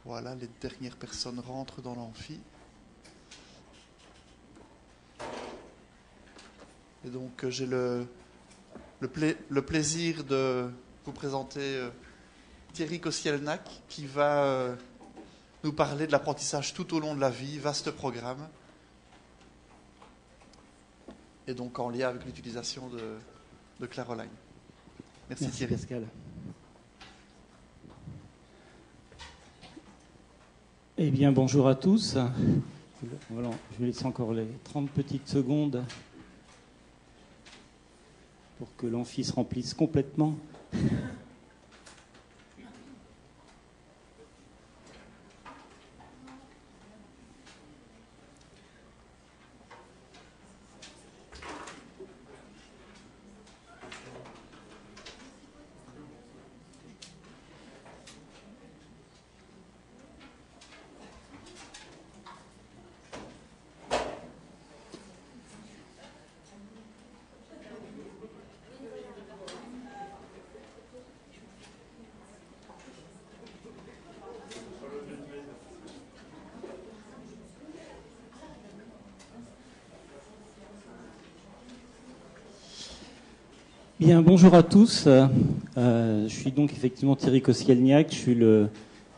Voilà, les dernières personnes rentrent dans l'amphi. Et donc j'ai le plaisir de vous présenter Thierry Kościelnak qui va nous parler de l'apprentissage tout au long de la vie, vaste programme. Et donc en lien avec l'utilisation de Claroline. Merci Thierry. Pascal. Eh bien, bonjour à tous. Voilà, je vais laisser encore les 30 petites secondes pour que l'amphi se remplisse complètement. Bien, bonjour à tous. Je suis donc effectivement Thierry Kościelnak. Je suis le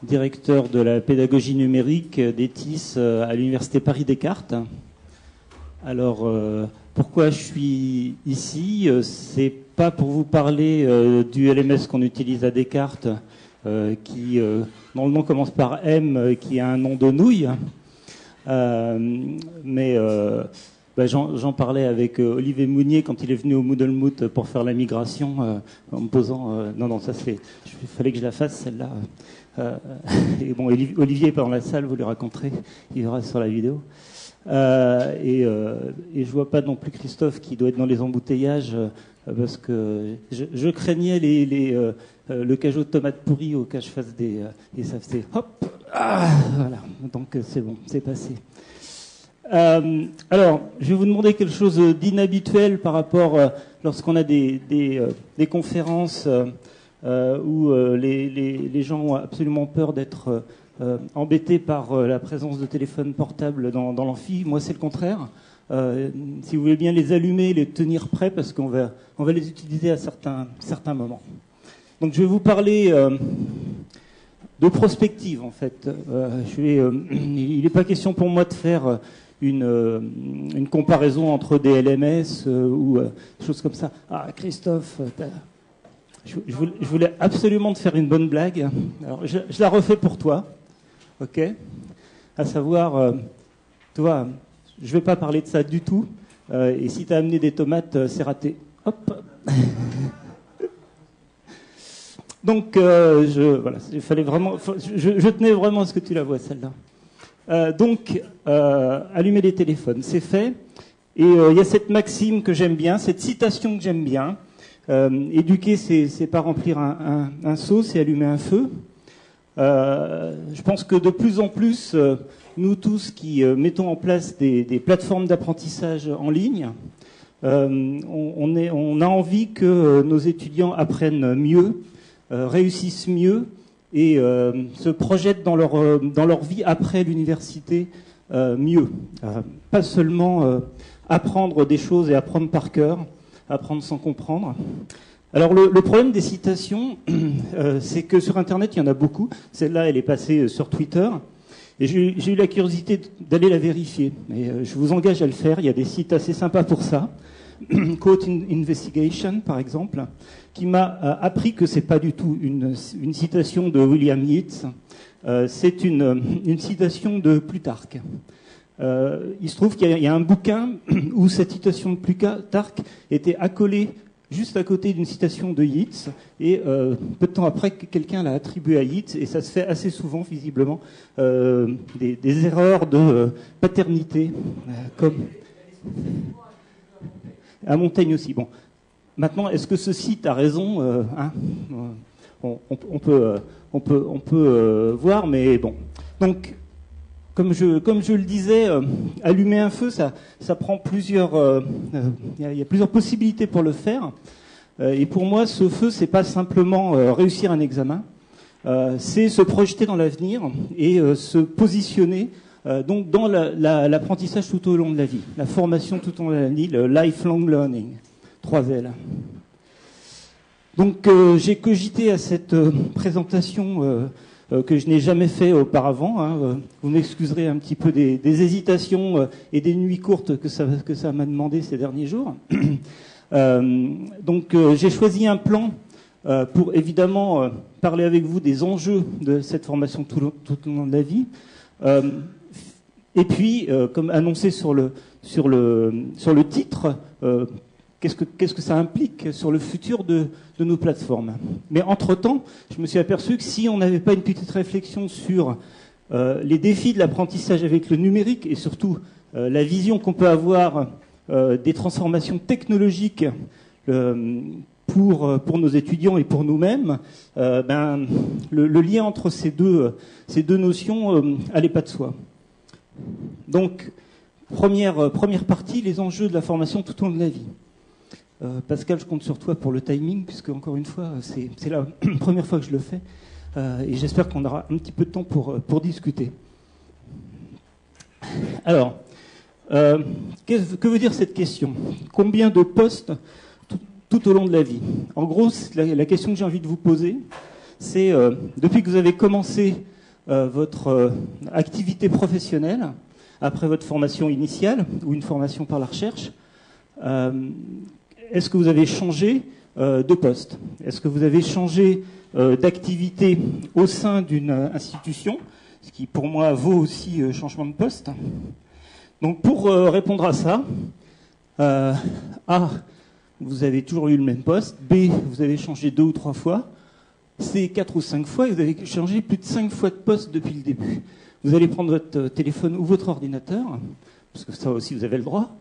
directeur de la pédagogie numérique d'ETIS à l'Université Paris-Descartes. Alors, pourquoi je suis ici? C'est pas pour vous parler du LMS qu'on utilise à Descartes, qui, dont le nom commence par M, qui a un nom de nouille. J'en parlais avec Olivier Mounier quand il est venu au Moodlemoot pour faire la migration, en me posant... il fallait que je la fasse, celle-là. Et bon, Olivier n'est pas dans la salle, vous lui raconterez, il verra sur la vidéo. Et je vois pas non plus Christophe qui doit être dans les embouteillages, parce que je craignais le cajot de tomates pourries au cas je fasse des... et ça faisait hop, voilà, donc c'est bon, c'est passé. Alors, je vais vous demander quelque chose d'inhabituel par rapport lorsqu'on a des conférences où les gens ont absolument peur d'être embêtés par la présence de téléphones portables dans l'amphi. Moi, c'est le contraire. Si vous voulez bien les allumer, les tenir prêts, parce qu'on va les utiliser à certains moments. Donc, je vais vous parler de prospective, en fait. Il n'est pas question pour moi de faire une comparaison entre des LMS ou des choses comme ça. Ah, Christophe, je voulais absolument te faire une bonne blague. Alors, je la refais pour toi, ok? À savoir, toi, je ne vais pas parler de ça du tout. Et si tu as amené des tomates, c'est raté. Hop. Donc, je tenais vraiment à ce que tu la vois, celle-là. Allumer les téléphones, c'est fait. Et il y a cette maxime que j'aime bien, cette citation que j'aime bien. Éduquer, c'est pas remplir un seau, c'est allumer un feu. Je pense que de plus en plus, nous tous qui mettons en place des plateformes d'apprentissage en ligne, on a envie que nos étudiants apprennent mieux, réussissent mieux, et se projettent dans leur vie après l'université mieux. Pas seulement apprendre des choses et apprendre par cœur, apprendre sans comprendre. Alors le problème des citations, c'est que sur Internet, il y en a beaucoup. Celle-là, elle est passée sur Twitter. Et j'ai eu la curiosité d'aller la vérifier. Et je vous engage à le faire. Il y a des sites assez sympas pour ça. Quote Investigation, par exemple, qui m'a appris que c'est pas du tout une citation de William Yeats, c'est une citation de Plutarque. Il se trouve qu'il y a un bouquin où cette citation de Plutarque était accolée juste à côté d'une citation de Yeats, et peu de temps après, quelqu'un l'a attribuée à Yeats, et ça se fait assez souvent, visiblement, des erreurs de paternité, comme... À Montaigne aussi. Bon, maintenant, est-ce que ce site a raison? On peut voir, mais bon. Donc, comme je le disais, allumer un feu, ça prend plusieurs. Il y a plusieurs possibilités pour le faire. Et pour moi, ce feu, c'est pas simplement réussir un examen, c'est se projeter dans l'avenir et se positionner donc dans l'apprentissage tout au long de la vie, la formation tout au long de la vie, le lifelong learning, 3 L. Donc j'ai cogité à cette présentation que je n'ai jamais fait auparavant. Hein. Vous m'excuserez un petit peu des hésitations et des nuits courtes que ça m'a demandé ces derniers jours. Donc j'ai choisi un plan pour évidemment parler avec vous des enjeux de cette formation tout au long de la vie. Et puis, comme annoncé sur le titre, qu'est-ce que ça implique sur le futur de nos plateformes. Mais entre-temps, je me suis aperçu que si on n'avait pas une petite réflexion sur les défis de l'apprentissage avec le numérique et surtout la vision qu'on peut avoir des transformations technologiques pour nos étudiants et pour nous-mêmes, le lien entre ces deux notions allait pas de soi. Donc, première partie, les enjeux de la formation tout au long de la vie. Pascal, je compte sur toi pour le timing, puisque encore une fois, c'est la première fois que je le fais, et j'espère qu'on aura un petit peu de temps pour discuter. Alors, que veut dire cette question? Combien de postes tout au long de la vie? En gros, la question que j'ai envie de vous poser, c'est depuis que vous avez commencé votre activité professionnelle, après votre formation initiale ou une formation par la recherche, est-ce que vous avez changé de poste? Est-ce que vous avez changé d'activité au sein d'une institution, ce qui pour moi vaut aussi changement de poste? Donc pour répondre à ça, A, vous avez toujours eu le même poste, B, vous avez changé 2 ou 3 fois, C, 4 ou 5 fois, et vous avez changé plus de 5 fois de poste depuis le début. Vous allez prendre votre téléphone ou votre ordinateur, parce que ça aussi vous avez le droit,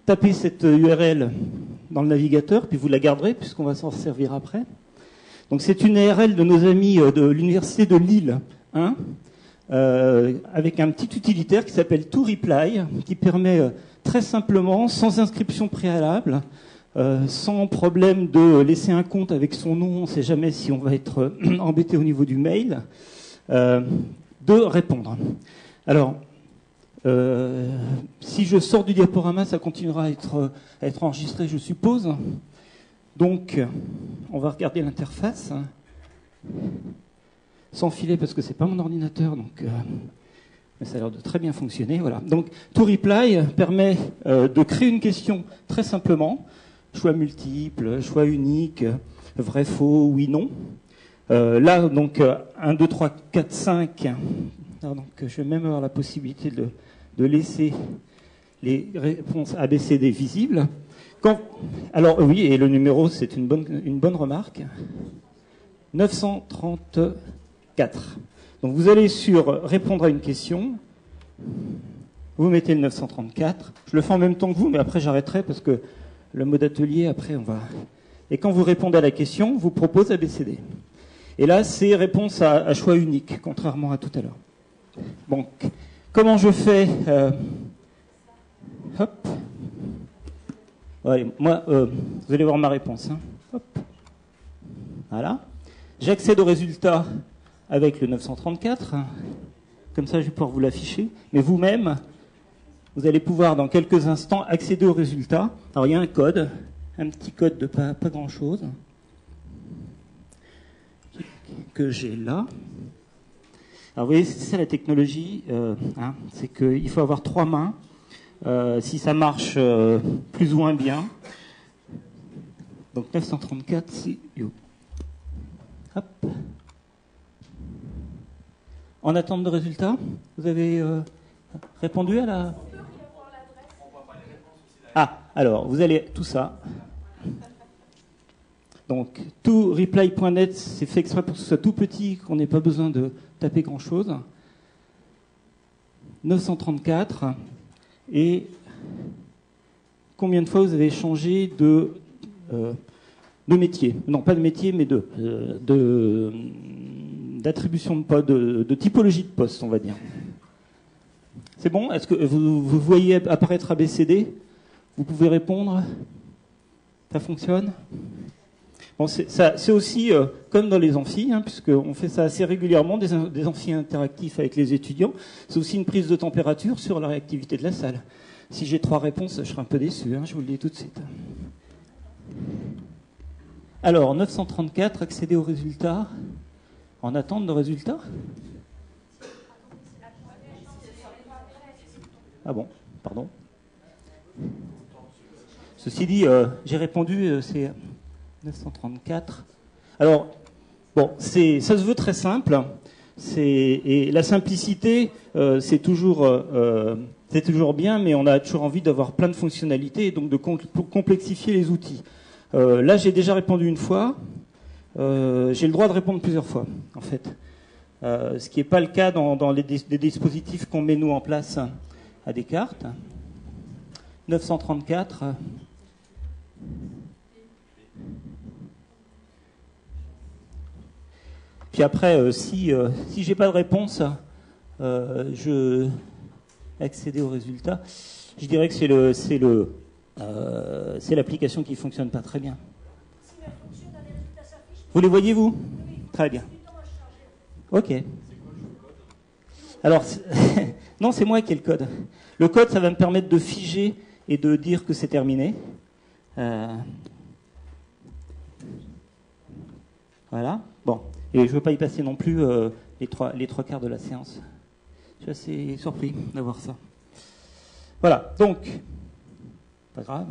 tapez cette URL dans le navigateur, puis vous la garderez, puisqu'on va s'en servir après. Donc c'est une URL de nos amis de l'Université de Lille 1, avec un petit utilitaire qui s'appelle ToReply, qui permet très simplement, sans inscription préalable, sans problème de laisser un compte avec son nom, on ne sait jamais si on va être embêté au niveau du mail, de répondre. Alors, si je sors du diaporama, ça continuera à être enregistré, je suppose. Donc, on va regarder l'interface. Sans filet, parce que c'est pas mon ordinateur, donc mais ça a l'air de très bien fonctionner. Voilà. Donc, ToReply permet de créer une question très simplement. Choix multiple, choix unique, vrai, faux, oui, non. Là, donc, 1, 2, 3, 4, 5. Alors, donc, je vais même avoir la possibilité de laisser les réponses ABCD visibles. Alors, oui, et le numéro, c'est une bonne remarque. 934. Donc, vous allez sur répondre à une question. Vous mettez le 934. Je le fais en même temps que vous, mais après, j'arrêterai parce que le mode atelier, après, on va... Et quand vous répondez à la question, vous propose ABCD. Et là, c'est réponse à choix unique, contrairement à tout à l'heure. Donc, comment je fais Hop. Ouais, moi, vous allez voir ma réponse. Hein. Hop. Voilà. J'accède au résultat avec le 934. Comme ça, je vais pouvoir vous l'afficher. Mais vous-même, vous allez pouvoir, dans quelques instants, accéder au résultat. Alors, il y a un code, un petit code de pas grand-chose, que j'ai là. Alors, vous voyez, c'est ça la technologie. C'est qu'il faut avoir 3 mains. Si ça marche plus ou moins bien. Donc, 934, c'est... Hop. En attente de résultats, vous avez répondu à la... Ah, alors, vous allez... Tout ça. Donc, ToReply.net, c'est fait exprès pour que ce soit tout petit, qu'on n'ait pas besoin de taper grand-chose. 934. Et combien de fois vous avez changé de métier? Non, pas de métier, mais d'attribution de poste, de typologie de poste, on va dire. C'est bon? Est-ce que vous voyez apparaître ABCD? Vous pouvez répondre? Ça fonctionne? Bon, c'est aussi comme dans les amphis, hein, puisqu'on fait ça assez régulièrement, des amphis interactifs avec les étudiants. C'est aussi une prise de température sur la réactivité de la salle. Si j'ai 3 réponses, je serai un peu déçu, hein, je vous le dis tout de suite. Alors, 934, accéder aux résultats. En attente de résultats? Ah bon, pardon. Ceci dit, j'ai répondu, c'est 934. Alors, bon, ça se veut très simple. Et la simplicité, c'est toujours bien, mais on a toujours envie d'avoir plein de fonctionnalités et donc de complexifier les outils. Là, j'ai déjà répondu une fois. J'ai le droit de répondre plusieurs fois, en fait. Ce qui n'est pas le cas dans les dispositifs qu'on met nous en place à Descartes. 934. Puis après, si j'ai pas de réponse, je accéder aux résultats. Je dirais que c'est l'application qui fonctionne pas très bien. Vous les voyez, vous? Très bien. Ok. Alors, non, c'est moi qui ai le code. Le code, ça va me permettre de figer et de dire que c'est terminé. Voilà. Bon. Et je ne veux pas y passer non plus les trois quarts de la séance. Je suis assez surpris d'avoir ça. Voilà. Donc, pas grave.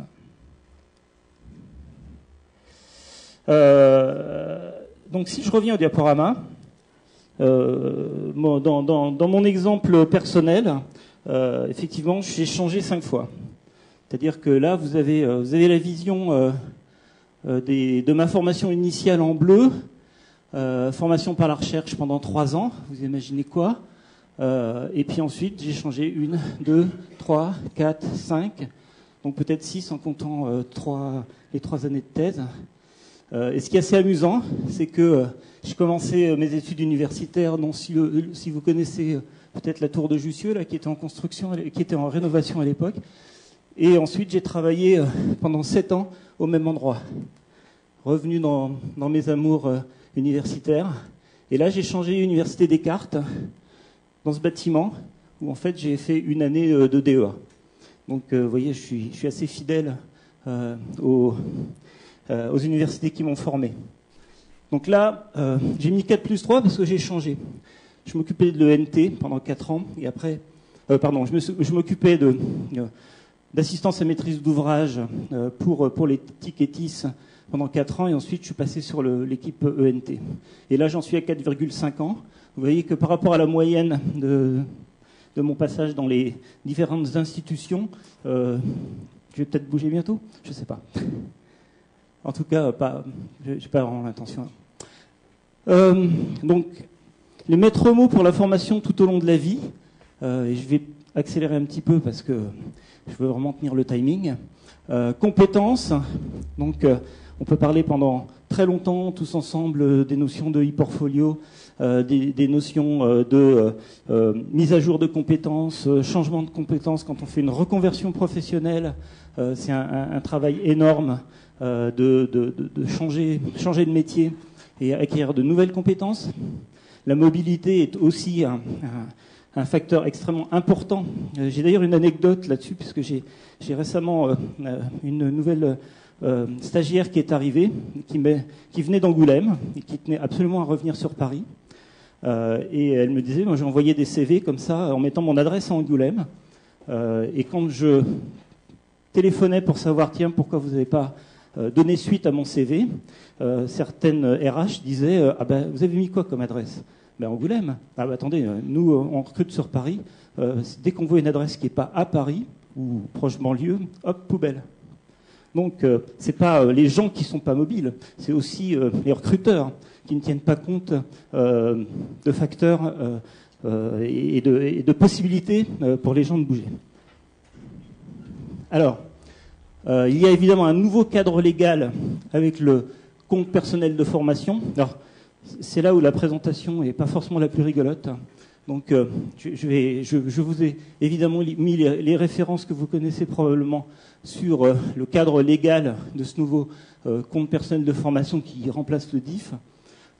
Donc, si je reviens au diaporama, dans mon exemple personnel, effectivement, j'ai changé 5 fois. C'est-à-dire que là, vous avez la vision de ma formation initiale en bleu, formation par la recherche pendant 3 ans. Vous imaginez quoi? Et puis ensuite, j'ai changé 1, 2, 3, 4, 5, donc peut-être 6 en comptant les 3 années de thèse. Et ce qui est assez amusant, c'est que j'ai commencé mes études universitaires, si vous connaissez peut-être la tour de Jussieu, là, qui était en construction, qui était en rénovation à l'époque. Et ensuite, j'ai travaillé pendant 7 ans au même endroit. Revenu dans mes amours universitaires. Et là, j'ai changé Université Descartes, dans ce bâtiment, où en fait, j'ai fait 1 année de DEA. Donc, vous voyez, je suis assez fidèle aux universités qui m'ont formé. Donc là, j'ai mis 4+3 parce que j'ai changé. Je m'occupais de l'ENT pendant 4 ans, et après... je m'occupais d'assistance à maîtrise d'ouvrage pour les TIC et TIS pendant 4 ans, et ensuite je suis passé sur l'équipe ENT. Et là, j'en suis à 4,5 ans. Vous voyez que par rapport à la moyenne de mon passage dans les différentes institutions, je vais peut-être bouger bientôt, je ne sais pas. En tout cas, je n'ai pas vraiment l'intention. Donc, les maîtres mots pour la formation tout au long de la vie, et je vais accélérer un petit peu parce que je veux vraiment tenir le timing. Compétences, donc on peut parler pendant très longtemps tous ensemble des notions de e-portfolio, des notions de mise à jour de compétences, changement de compétences quand on fait une reconversion professionnelle. C'est un travail énorme de changer de métier et acquérir de nouvelles compétences. La mobilité est aussi un facteur extrêmement important. J'ai d'ailleurs une anecdote là-dessus, puisque j'ai récemment une nouvelle stagiaire qui est arrivée, qui venait d'Angoulême, et qui tenait absolument à revenir sur Paris. Et elle me disait, moi j'ai envoyé des CV comme ça, en mettant mon adresse à Angoulême. Et quand je téléphonais pour savoir, tiens, pourquoi vous n'avez pas donné suite à mon CV, certaines RH disaient, ah ben, vous avez mis quoi comme adresse? Ben, Angoulême. Ah ben, attendez, nous on recrute sur Paris. Dès qu'on voit une adresse qui n'est pas à Paris ou proche banlieue, hop, poubelle. Donc c'est pas les gens qui sont pas mobiles, c'est aussi les recruteurs qui ne tiennent pas compte de facteurs et de possibilités pour les gens de bouger. Alors, il y a évidemment un nouveau cadre légal avec le compte personnel de formation. Alors, c'est là où la présentation n'est pas forcément la plus rigolote. Donc, je vous ai évidemment mis les références que vous connaissez probablement sur le cadre légal de ce nouveau compte personnel de formation qui remplace le DIF.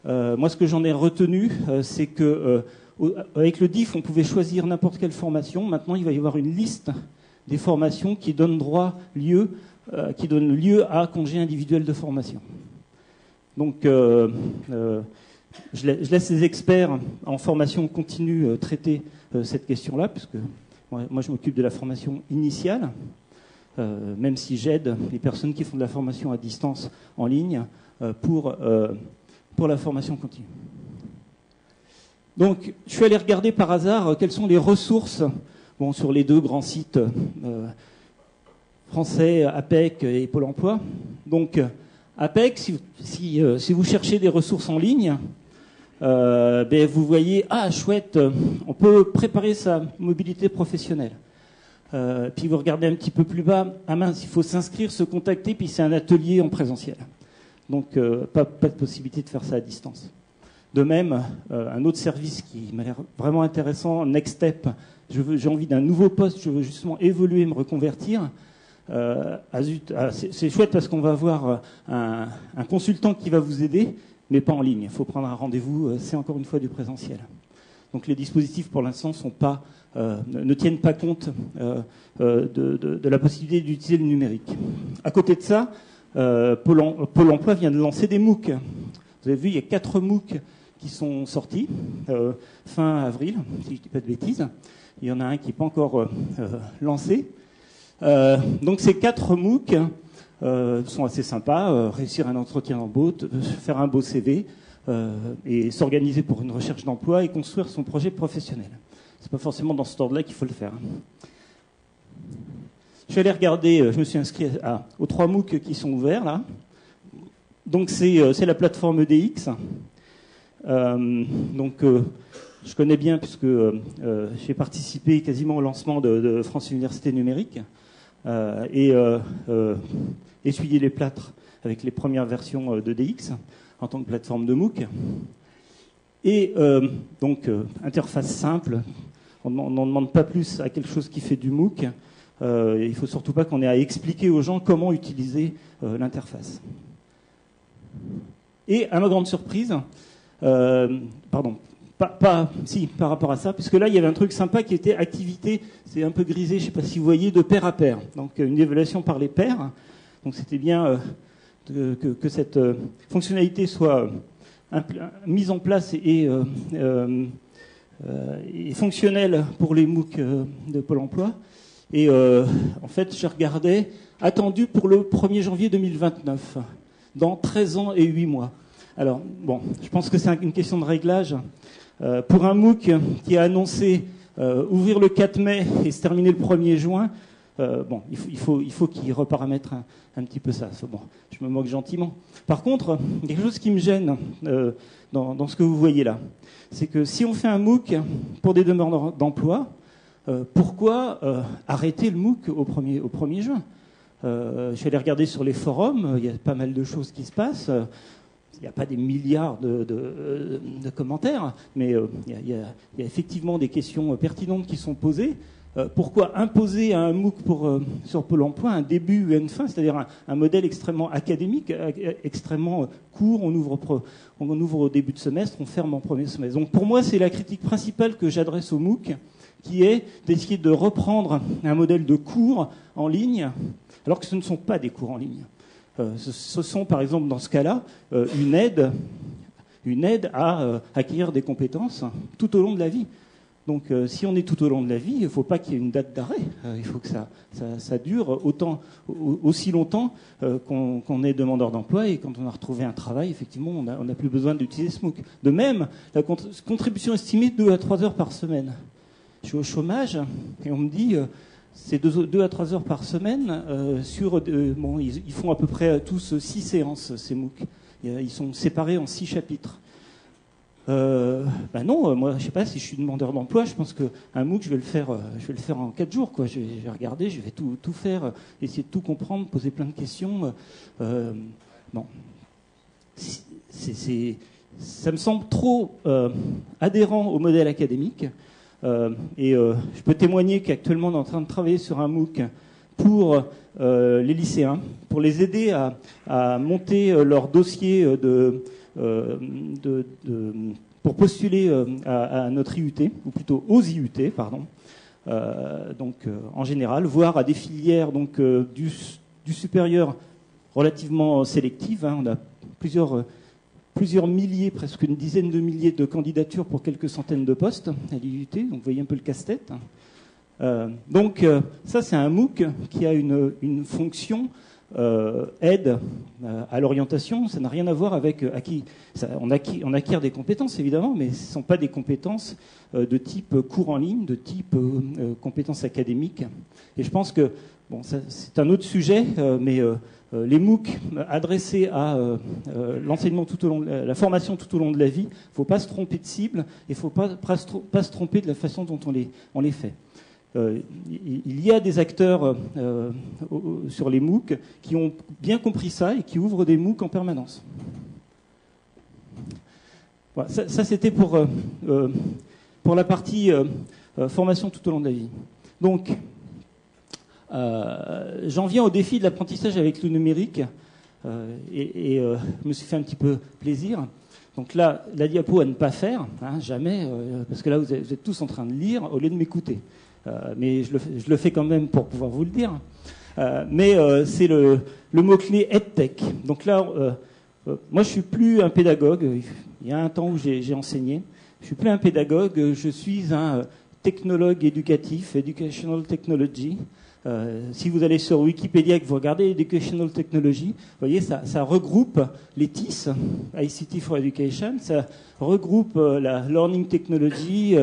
Moi, ce que j'en ai retenu, c'est que avec le DIF, on pouvait choisir n'importe quelle formation. Maintenant, il va y avoir une liste des formations qui donne lieu à congé individuel de formation. Donc, je laisse les experts en formation continue traiter cette question-là, puisque moi je m'occupe de la formation initiale, même si j'aide les personnes qui font de la formation à distance en ligne pour la formation continue. Donc, je suis allé regarder par hasard quelles sont les ressources sur les deux grands sites français, APEC et Pôle emploi. Donc, APEC, si vous cherchez des ressources en ligne, vous voyez, chouette, on peut préparer sa mobilité professionnelle. Puis vous regardez un petit peu plus bas, mince, il faut s'inscrire, se contacter, puis c'est un atelier en présentiel. Donc pas de possibilité de faire ça à distance. De même, un autre service qui m'a l'air vraiment intéressant, Next Step, j'ai envie d'un nouveau poste, je veux justement évoluer, me reconvertir. C'est chouette parce qu'on va avoir un consultant qui va vous aider, mais pas en ligne. Il faut prendre un rendez-vous, c'est encore une fois du présentiel. Donc les dispositifs pour l'instant ne tiennent pas compte de la possibilité d'utiliser le numérique. À côté de ça, Pôle emploi vient de lancer des MOOC. Vous avez vu, il y a 4 MOOC qui sont sortis fin avril, si je ne dis pas de bêtises. Il y en a un qui n'est pas encore lancé. Donc ces 4 MOOC sont assez sympas, réussir un entretien d'embauche, faire un beau CV et s'organiser pour une recherche d'emploi et construire son projet professionnel. C'est pas forcément dans cet ordre-là qu'il faut le faire. Je suis allé regarder, je me suis inscrit aux 3 MOOC qui sont ouverts là. Donc c'est la plateforme EDX. Je connais bien puisque j'ai participé quasiment au lancement de France Université Numérique et essuyé les plâtres avec les premières versions d'EDX en tant que plateforme de MOOC. Et interface simple, on n'en demande pas plus à quelque chose qui fait du MOOC. Il ne faut surtout pas qu'on ait à expliquer aux gens comment utiliser l'interface. Et à ma grande surprise, par rapport à ça, puisque là il y avait un truc sympa qui était activité, c'est un peu grisé, je ne sais pas si vous voyez, de pair à pair. Donc une évaluation par les pairs. Donc c'était bien que cette fonctionnalité soit mise en place et fonctionnelle pour les MOOC de Pôle emploi. Et en fait, je regardais, attendu pour le 1er janvier 2029, dans 13 ans et 8 mois. Alors, je pense que c'est une question de réglage. Pour un MOOC qui a annoncé ouvrir le 4 mai et se terminer le 1er juin, il faut qu'il reparamètre un petit peu ça. Je me moque gentiment. Par contre, il y a quelque chose qui me gêne dans ce que vous voyez là. C'est que si on fait un MOOC pour des demandeurs d'emploi, pourquoi arrêter le MOOC au 1er juin Je suis allé regarder sur les forums, il y a pas mal de choses qui se passent. Il n'y a pas des milliards de commentaires, mais il y a effectivement des questions pertinentes qui sont posées. Pourquoi imposer à un MOOC sur Pôle emploi un début et une fin, c'est-à-dire un modèle extrêmement académique, extrêmement court, on ouvre au début de semestre, on ferme en premier semestre. Donc pour moi, c'est la critique principale que j'adresse au MOOC, qui est d'essayer de reprendre un modèle de cours en ligne, alors que ce ne sont pas des cours en ligne. Ce sont, par exemple, dans ce cas-là, une aide à acquérir des compétences tout au long de la vie. Donc, si on est tout au long de la vie, il ne faut pas qu'il y ait une date d'arrêt. Il faut que ça dure aussi longtemps qu'on est demandeur d'emploi et quand on a retrouvé un travail, effectivement, on n'a plus besoin d'utiliser ce MOOC. De même, la contribution estimée 2 à 3 heures par semaine. Je suis au chômage et on me dit c'est 2 à 3 heures par semaine ils font à peu près tous 6 séances, ces MOOC. Ils sont séparés en 6 chapitres. Non, moi, je sais pas, si je suis demandeur d'emploi, je pense qu'un MOOC, je vais le faire en 4 jours, quoi. Je vais regarder, je vais tout faire, essayer de tout comprendre, poser plein de questions. ça me semble trop adhérent au modèle académique. Je peux témoigner qu'actuellement on est en train de travailler sur un MOOC pour les lycéens, pour les aider à monter leur dossier pour postuler à notre IUT, ou plutôt aux IUT, pardon. En général, voire à des filières du supérieur relativement sélectives. On a plusieurs milliers, presque une dizaine de milliers de candidatures pour quelques centaines de postes à l'IUT. Donc vous voyez un peu le casse-tête. Ça, c'est un MOOC qui a une fonction aide à l'orientation. Ça n'a rien à voir avec on acquiert des compétences, évidemment, mais ce ne sont pas des compétences de type cours en ligne, de type compétences académiques. Et je pense que, c'est un autre sujet, mais les MOOC adressés à l'enseignement tout au long, la formation tout au long de la vie, il ne faut pas se tromper de cible et il ne faut pas se tromper de la façon dont on les fait. Il y a des acteurs sur les MOOC qui ont bien compris ça et qui ouvrent des MOOC en permanence. Voilà, ça c'était pour la partie formation tout au long de la vie. Donc, j'en viens au défi de l'apprentissage avec le numérique je me suis fait un petit peu plaisir. Donc là, la diapo à ne pas faire, jamais, parce que là vous êtes tous en train de lire au lieu de m'écouter. Mais je le fais quand même pour pouvoir vous le dire. C'est le mot-clé EdTech. Donc là, moi je suis plus un pédagogue. Il y a un temps où j'ai enseigné. Je suis plus un pédagogue, je suis un technologue éducatif, Educational Technology. Si vous allez sur Wikipédia et que vous regardez Educational Technology, vous voyez, ça regroupe les TIS, ICT for Education, ça regroupe la Learning Technology,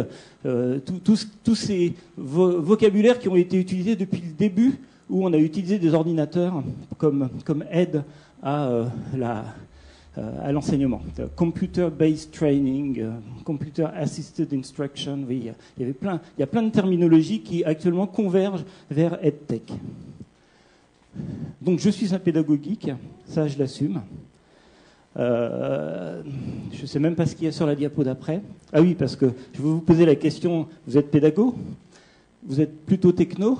tous ces vocabulaires qui ont été utilisés depuis le début, où on a utilisé des ordinateurs comme aide à l'enseignement. Computer-based training, computer-assisted instruction. Oui, il y a plein de terminologies qui actuellement convergent vers EdTech. Donc je suis un pédagogue geek, ça je l'assume. Je ne sais même pas ce qu'il y a sur la diapo d'après. Ah oui, parce que je vais vous poser la question, vous êtes pédago? Vous êtes plutôt techno?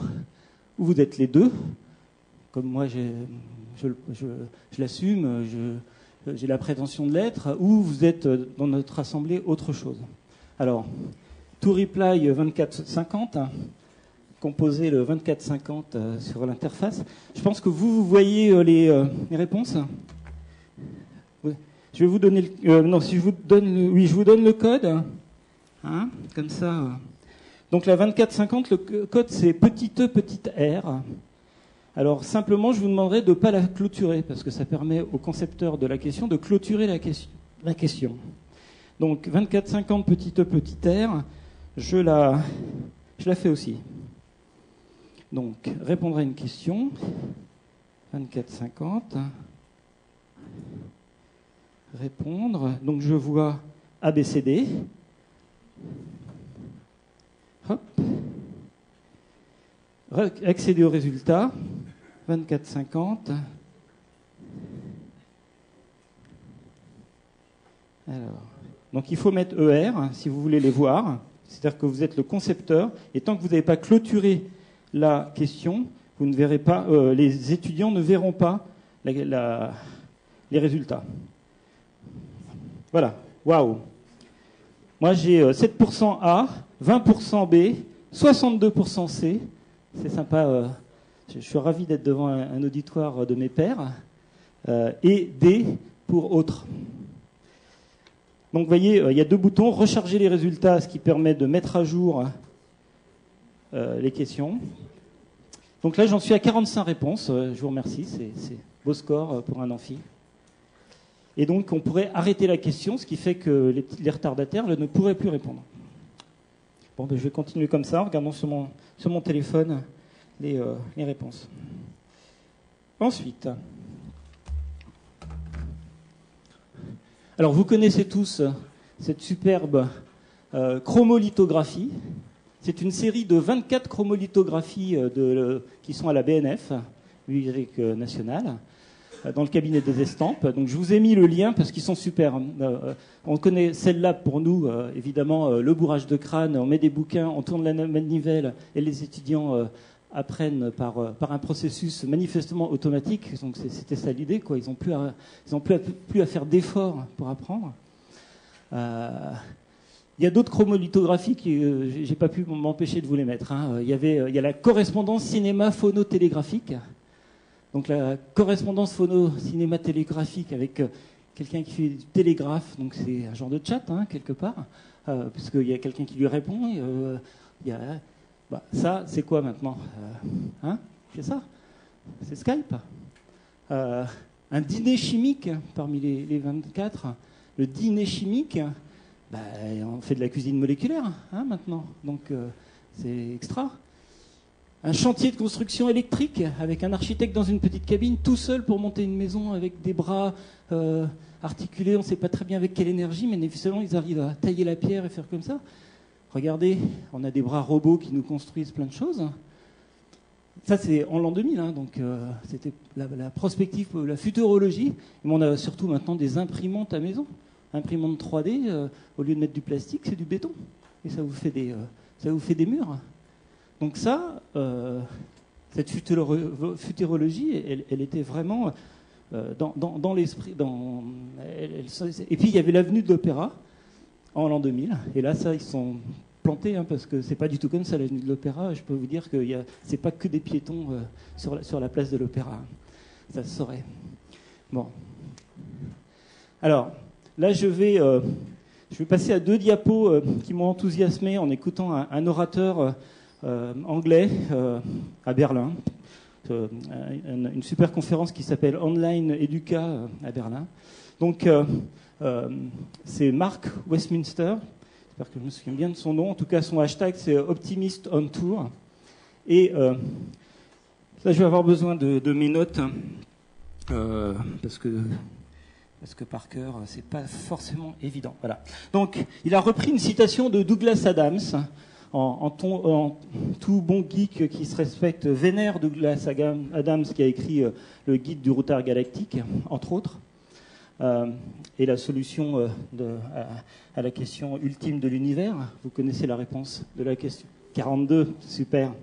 Ou vous êtes les deux? Comme moi, je l'assume, j'ai la prétention de l'être, ou vous êtes dans notre assemblée autre chose. Alors, to reply 2450, composez le 2450 sur l'interface. Je pense que vous voyez les réponses. Je vais vous donner si je vous donne, je vous donne le code, comme ça. Donc la 2450, le code c'est petit e, petit r. Alors simplement, je vous demanderai de ne pas la clôturer, parce que ça permet au concepteur de la question de clôturer la question. Donc 2450 petit e, petit r, je la fais aussi. Donc répondre à une question, 2450, répondre, donc je vois ABCD, hop, accéder au résultat, 2450. Alors, donc il faut mettre ER si vous voulez les voir. C'est-à-dire que vous êtes le concepteur et tant que vous n'avez pas clôturé la question, vous ne verrez pas, les étudiants ne verront pas les résultats. Voilà. Waouh. Moi j'ai 7% A, 20% B, 62% C. C'est sympa. Je suis ravi d'être devant un auditoire de mes pairs. Et D pour autres. Donc vous voyez, il y a deux boutons. Recharger les résultats, ce qui permet de mettre à jour les questions. Donc là, j'en suis à 45 réponses. Je vous remercie. C'est beau score pour un amphi. Et donc, on pourrait arrêter la question, ce qui fait que les retardataires ne pourraient plus répondre. Bon, je vais continuer comme ça, en regardant sur mon téléphone les réponses. Ensuite, alors vous connaissez tous cette superbe chromolithographie. C'est une série de 24 chromolithographies qui sont à la BNF, Bibliothèque nationale. dans le cabinet des estampes. Donc je vous ai mis le lien parce qu'ils sont super. On connaît celle-là pour nous, évidemment, le bourrage de crâne. On met des bouquins, on tourne la manivelle et les étudiants apprennent par un processus manifestement automatique. Donc c'était ça l'idée, quoi. Ils n'ont plus à faire d'efforts pour apprendre. Il y a d'autres chromolithographies que j'ai pas pu m'empêcher de vous les mettre. Il y a la correspondance cinéma-phono-télégraphique. Donc la correspondance phono-cinéma-télégraphique avec quelqu'un qui fait du télégraphe, donc c'est un genre de chat quelque part, puisqu'il y a quelqu'un qui lui répond. Ça, c'est quoi maintenant C'est ça. C'est Skype. Un dîner chimique parmi les 24. Le dîner chimique, on fait de la cuisine moléculaire maintenant, donc c'est extra. Un chantier de construction électrique avec un architecte dans une petite cabine, tout seul pour monter une maison avec des bras articulés, on ne sait pas très bien avec quelle énergie, mais seulement ils arrivent à tailler la pierre et faire comme ça. Regardez, on a des bras robots qui nous construisent plein de choses. Ça, c'est en l'an 2000, donc c'était la prospective, la futurologie. Mais on a surtout maintenant des imprimantes à maison. Imprimantes 3D, au lieu de mettre du plastique, c'est du béton. Et ça vous fait des murs. Donc ça, cette futurologie, elle était vraiment dans l'esprit. Et puis il y avait l'avenue de l'Opéra en l'an 2000. Et là, ça, ils sont plantés, parce que c'est pas du tout comme ça l'avenue de l'Opéra. Je peux vous dire que c'est pas que des piétons sur la place de l'Opéra. Ça se saurait. Bon. Alors, là, je vais passer à 2 diapos qui m'ont enthousiasmé en écoutant un orateur anglais à Berlin. Une super conférence qui s'appelle Online Educa à Berlin. Donc, c'est Mark Westminster. J'espère que je me souviens bien de son nom. En tout cas, son hashtag, c'est Optimist on Tour. Et là, je vais avoir besoin de mes notes parce que par cœur, c'est pas forcément évident. Voilà. Donc, il a repris une citation de Douglas Adams. En tout bon geek qui se respecte vénère Douglas Adams, qui a écrit le guide du routard galactique, entre autres, et la solution à la question ultime de l'univers. Vous connaissez la réponse de la question 42, super.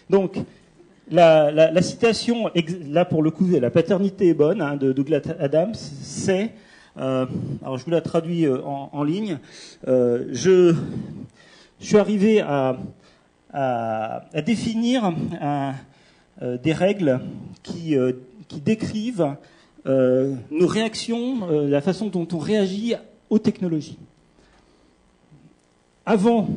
Donc, la citation, là pour le coup, la paternité est bonne, de Douglas Adams, c'est, alors je vous la traduis en ligne, je suis arrivé à définir des règles qui décrivent nos réactions, la façon dont on réagit aux technologies. Avant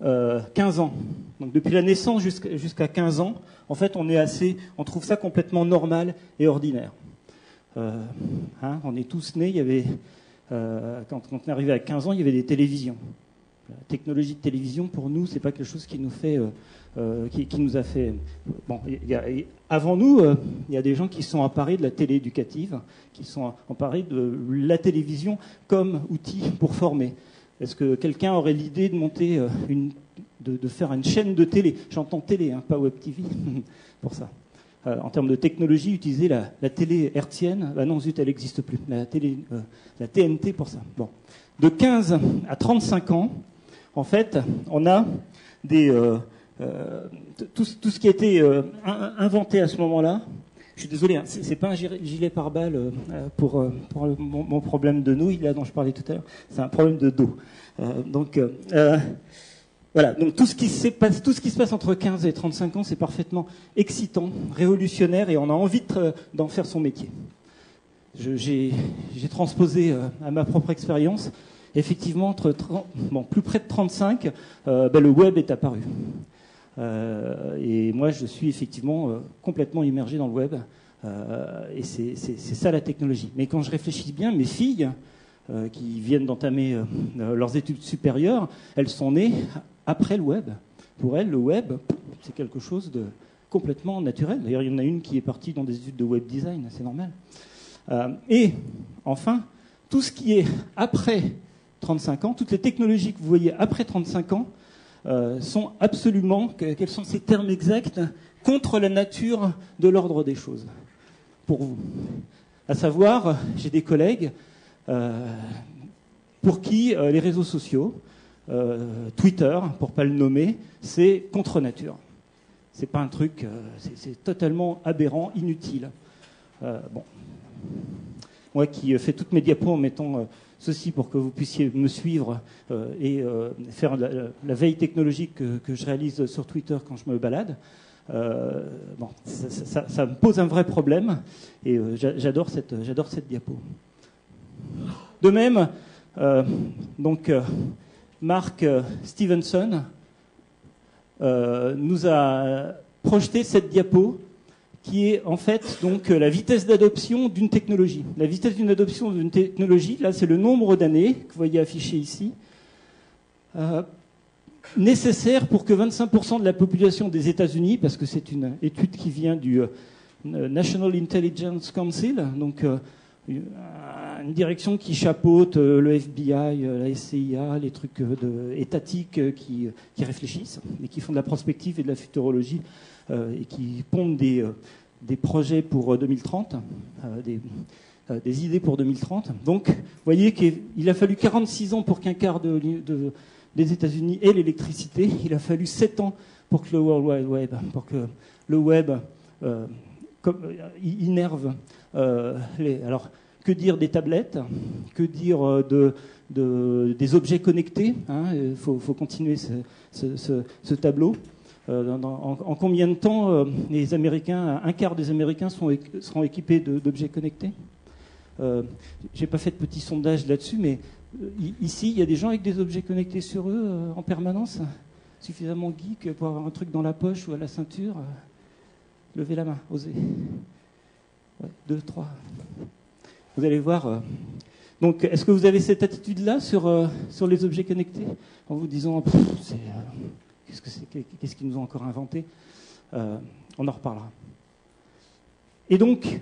15 ans, donc depuis la naissance jusqu'à 15 ans, en fait, on trouve ça complètement normal et ordinaire. On est tous nés, il y avait, quand on est arrivé à 15 ans, il y avait des télévisions. La technologie de télévision, pour nous, c'est pas quelque chose qui nous a fait. Bon, avant nous, il y a des gens qui sont emparés de la télé éducative, qui sont emparés de la télévision comme outil pour former. Est-ce que quelqu'un aurait l'idée de monter de faire une chaîne de télé? J'entends télé, pas web TV, pour ça. En termes de technologie, utiliser la télé hertzienne, non zut, elle n'existe plus. La TNT pour ça. Bon. De 15 à 35 ans, en fait, on a tout ce qui a été inventé à ce moment-là. Je suis désolé, c'est pas un gilet pare-balles pour mon problème de nouilles là dont je parlais tout à l'heure. C'est un problème de dos. Voilà. Donc tout ce qui se passe entre 15 et 35 ans, c'est parfaitement excitant, révolutionnaire, et on a envie d'en faire son métier. J'ai transposé à ma propre expérience. Effectivement, plus près de 35, le web est apparu. Et moi, je suis effectivement complètement immergé dans le web. Et c'est ça la technologie. Mais quand je réfléchis bien, mes filles, qui viennent d'entamer leurs études supérieures, elles sont nées après le web. Pour elles, le web, c'est quelque chose de complètement naturel. D'ailleurs, il y en a une qui est partie dans des études de web design, c'est normal. Et enfin, tout ce qui est après 35 ans, toutes les technologies que vous voyez après 35 ans sont absolument, quels sont ces termes exacts contre la nature de l'ordre des choses, pour vous. À savoir, j'ai des collègues pour qui les réseaux sociaux, Twitter, pour pas le nommer, c'est contre nature. C'est pas un truc, c'est totalement aberrant, inutile. Bon. Moi qui fais toutes mes diapos en mettant ceci pour que vous puissiez me suivre et faire la veille technologique que je réalise sur Twitter quand je me balade, bon, ça me pose un vrai problème et j'adore cette diapo. De même, donc, Mark Stevenson nous a projeté cette diapo qui est en fait donc la vitesse d'adoption d'une technologie. La vitesse d'une adoption d'une technologie, là c'est le nombre d'années que vous voyez affiché ici, nécessaire pour que 25% de la population des États-Unis, parce que c'est une étude qui vient du National Intelligence Council, donc une direction qui chapeaute le FBI, la SCIA, les trucs étatiques qui réfléchissent et qui font de la prospective et de la futurologie et qui pondent des projets pour 2030, des idées pour 2030. Donc, vous voyez qu'il a fallu 46 ans pour qu'un quart des États-Unis ait l'électricité. Il a fallu 7 ans pour que le World Wide Web, pour que le web innerve alors, que dire des tablettes? Que dire des objets connectés? Il faut continuer ce tableau. En combien de temps les Américains, un quart des Américains seront équipés d'objets connectés? J'ai pas fait de petit sondage là-dessus, mais ici, il y a des gens avec des objets connectés sur eux en permanence, suffisamment geek pour avoir un truc dans la poche ou à la ceinture. Levez la main, osez. Ouais, 2, 3. Vous allez voir. Donc, est-ce que vous avez cette attitude-là sur les objets connectés, en vous disant qu'est-ce qu'ils nous ont encore inventé? On en reparlera. Et donc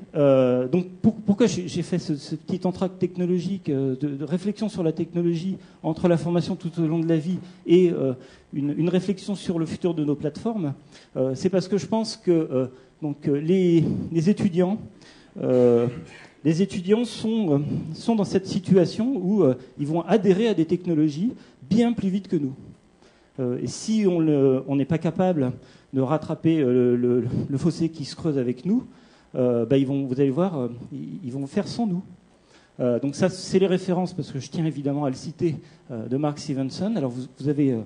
pourquoi j'ai fait ce petit entracte technologique de réflexion sur la technologie entre la formation tout au long de la vie et une réflexion sur le futur de nos plateformes? C'est parce que je pense que les étudiants sont dans cette situation où ils vont adhérer à des technologies bien plus vite que nous. Et si on n'est pas capable de rattraper le fossé qui se creuse avec nous, vous allez voir, ils vont faire sans nous. Donc ça, c'est les références, parce que je tiens évidemment à le citer, de Mark Stevenson. Alors vous avez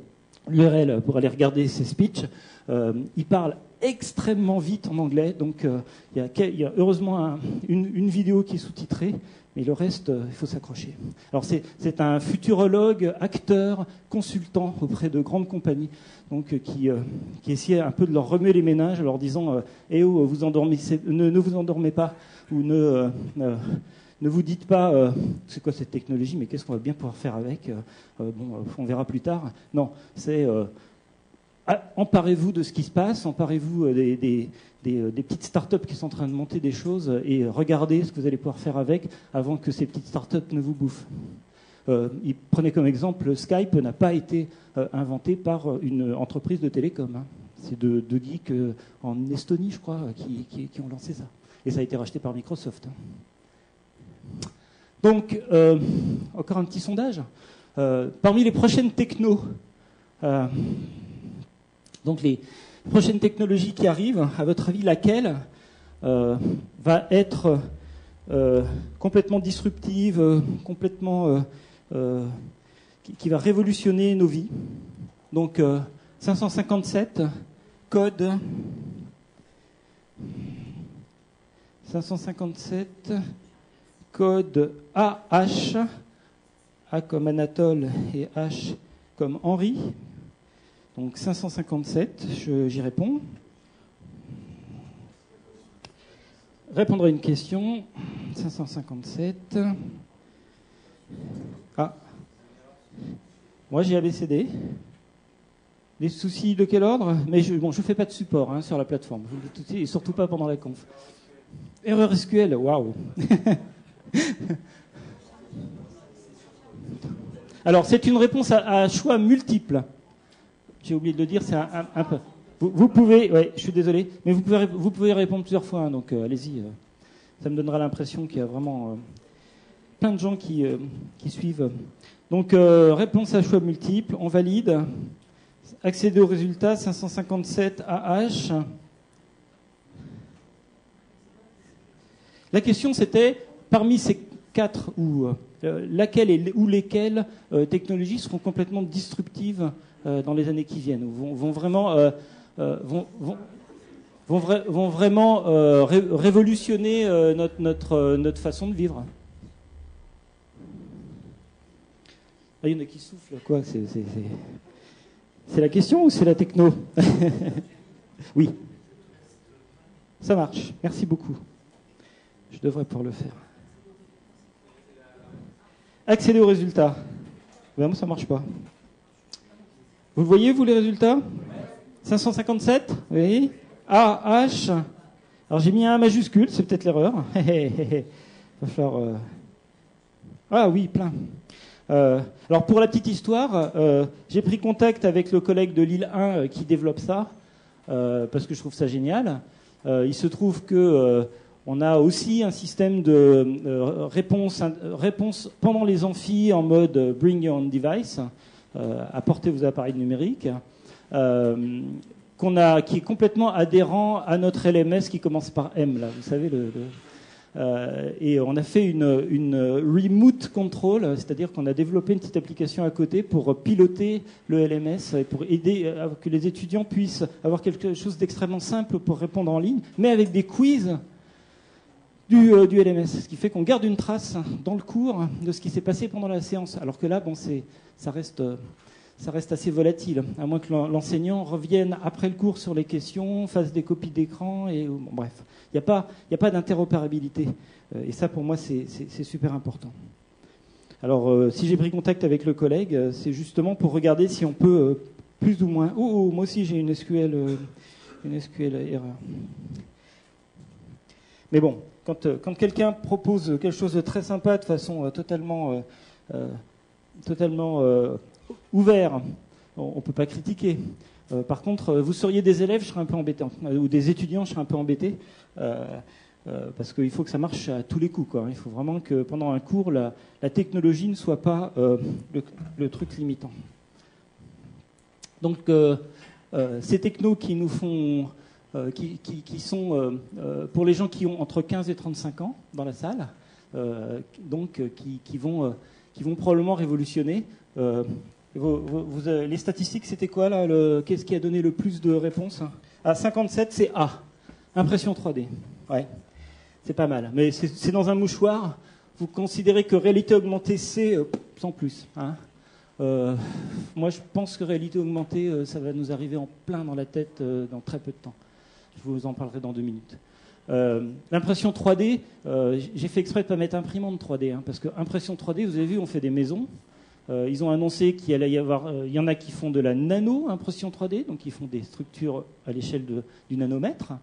l'URL pour aller regarder ses speeches. Il parle extrêmement vite en anglais, donc il y a heureusement une vidéo qui est sous-titrée, mais le reste, il faut s'accrocher. Alors c'est un futurologue, acteur, consultant auprès de grandes compagnies, donc qui essayait un peu de leur remuer les méninges en leur disant eh oh, ne vous endormez pas, ou ne vous dites pas c'est quoi cette technologie, mais qu'est-ce qu'on va bien pouvoir faire avec, on verra plus tard. Non, c'est emparez-vous de ce qui se passe, emparez-vous des petites startups qui sont en train de monter des choses et regardez ce que vous allez pouvoir faire avec avant que ces petites startups ne vous bouffent. Il prenait comme exemple, Skype n'a pas été inventé par une entreprise de télécom. C'est deux geeks en Estonie, je crois, qui ont lancé ça. Et ça a été racheté par Microsoft. Donc, encore un petit sondage. Parmi les prochaines technos, donc les prochaines technologies qui arrivent, à votre avis, laquelle va être complètement disruptive, complètement qui va révolutionner nos vies? Donc 557 code 557 code AH, A comme Anatole et H comme Henri. Donc 557, j'y réponds. Répondre à une question. 557. Ah. Moi j'ai ABCD. Des soucis de quel ordre? Mais je fais pas de support sur la plateforme. Je vous le dis tout de suite, et surtout pas pendant la conf. Erreur SQL, waouh. Alors c'est une réponse à choix multiple. J'ai oublié de le dire, c'est un peu. Vous pouvez, ouais, je suis désolé, mais vous pouvez répondre plusieurs fois, hein, donc allez-y. Ça me donnera l'impression qu'il y a vraiment plein de gens qui suivent. Donc, réponse à choix multiples, on valide. Accéder aux résultats, 557 AH. La question, c'était, parmi ces 4, laquelle ou lesquelles technologies seront complètement disruptives dans les années qui viennent, vont vraiment révolutionner notre façon de vivre. Ah, il y en a qui soufflent, quoi. C'est la question ou c'est la techno? Oui. Ça marche. Merci beaucoup. Je devrais pouvoir le faire. Accéder aux résultats. Vraiment, ça marche pas. Vous le voyez, vous, les résultats? 557? Oui. A, H. Alors, j'ai mis un majuscule, c'est peut-être l'erreur. Il va falloir... Ah oui, plein. Alors, pour la petite histoire, j'ai pris contact avec le collègue de Lille 1 qui développe ça, parce que je trouve ça génial. Il se trouve que on a aussi un système de réponse pendant les amphis en mode Bring Your Own Device, apportez vos appareils numériques, qui est complètement adhérent à notre LMS qui commence par M, là, vous savez, et on a fait une remote control, c'est-à-dire qu'on a développé une petite application à côté pour piloter le LMS et pour aider à que les étudiants puissent avoir quelque chose d'extrêmement simple pour répondre en ligne, mais avec des quiz du LMS, ce qui fait qu'on garde une trace dans le cours de ce qui s'est passé pendant la séance, alors que là, bon, ça reste assez volatile, à moins que l'enseignant revienne après le cours sur les questions, fasse des copies d'écran, et bon, bref. Il n'y a pas d'interopérabilité. Et ça, pour moi, c'est super important. Alors, si j'ai pris contact avec le collègue, c'est justement pour regarder si on peut plus ou moins... Oh, moi aussi, j'ai une SQL erreur. Mais bon, quand quelqu'un propose quelque chose de très sympa de façon totalement ouvert, on ne peut pas critiquer. Par contre, vous seriez des élèves, je serais un peu embêté, ou des étudiants, je serais un peu embêté, parce qu'il faut que ça marche à tous les coups, quoi. Il faut vraiment que pendant un cours, la technologie ne soit pas le truc limitant. Donc, ces technos qui nous font, qui sont pour les gens qui ont entre 15 et 35 ans dans la salle, qui vont probablement révolutionner. Les statistiques, c'était quoi là? Qu'est-ce qui a donné le plus de réponses? 57, c'est A. Impression 3D. Ouais, c'est pas mal. Mais c'est dans un mouchoir. Vous considérez que réalité augmentée, c'est sans plus. Hein. Moi, je pense que réalité augmentée, ça va nous arriver en plein dans la tête dans très peu de temps. Je vous en parlerai dans 2 minutes. L'impression 3D, j'ai fait exprès de ne pas mettre imprimante 3D, hein, parce que impression 3D, vous avez vu, on fait des maisons. Ils ont annoncé qu'il allait y avoir... Il y en a qui font de la nano-impression 3D, donc ils font des structures à l'échelle du nanomètre.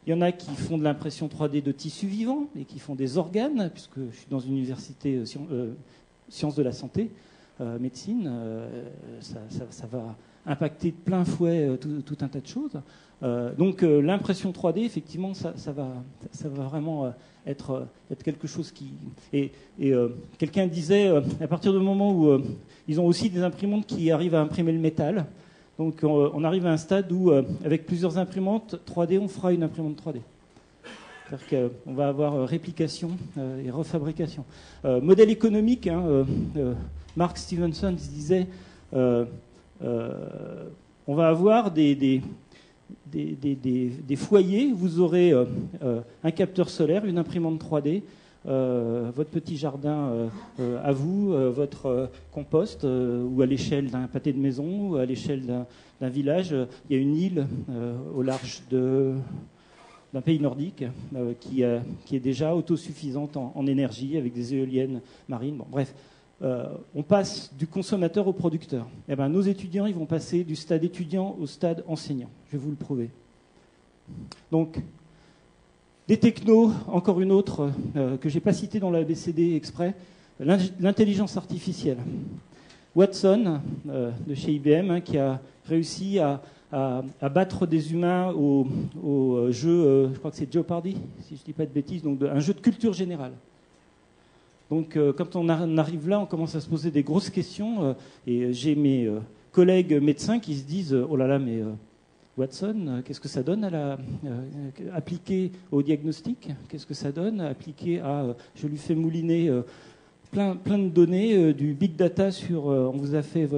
Il y en a qui font de l'impression 3D de tissus vivants et qui font des organes, puisque je suis dans une université sciences de la santé, médecine. Ça va impacter de plein fouet tout un tas de choses. Donc l'impression 3D, effectivement, ça va vraiment être quelque chose qui... Et quelqu'un disait, à partir du moment où ils ont aussi des imprimantes qui arrivent à imprimer le métal, donc on arrive à un stade où, avec plusieurs imprimantes 3D, on fera une imprimante 3D. C'est-à-dire qu'on va avoir réplication et refabrication. Modèle économique, hein, Mark Stevenson disait, on va avoir des foyers, vous aurez un capteur solaire, une imprimante 3D, votre petit jardin à vous, votre compost, ou à l'échelle d'un pâté de maison, ou à l'échelle d'un village. Il y a une île au large d'un pays nordique qui est déjà autosuffisante en énergie, avec des éoliennes marines. Bon, bref. On passe du consommateur au producteur. Eh ben, nos étudiants, ils vont passer du stade étudiant au stade enseignant. Je vais vous le prouver. Donc, des technos, encore une autre que je n'ai pas citée dans la BCD exprès, l'intelligence artificielle. Watson de chez IBM, qui a réussi à battre des humains au jeu, je crois que c'est Jeopardy, si je ne dis pas de bêtises, donc un jeu de culture générale. Donc quand on arrive là, on commence à se poser des grosses questions, et j'ai mes collègues médecins qui se disent « Oh là là, mais Watson, qu'est-ce que ça donne appliqué au diagnostic? Qu'est-ce que ça donne appliqué à... je lui fais mouliner plein de données, du big data sur... on vous a fait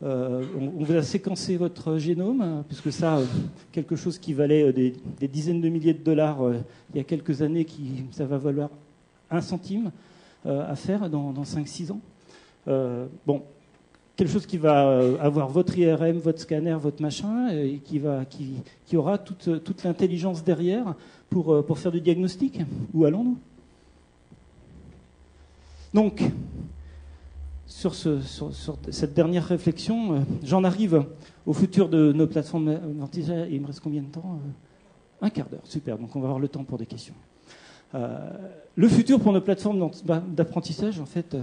on vous a séquencé votre génome, puisque ça, quelque chose qui valait des dizaines de milliers de dollars il y a quelques années, ça va valoir 1 centime à faire dans 5-6 ans. Bon, quelque chose qui va avoir votre IRM, votre scanner, votre machin, et qui aura toute l'intelligence derrière pour faire du diagnostic. Où allons-nous? Donc, sur cette dernière réflexion, j'en arrive au futur de nos plateformes. Il me reste combien de temps? Un quart d'heure, super, donc on va avoir le temps pour des questions. Le futur pour nos plateformes d'apprentissage, en fait,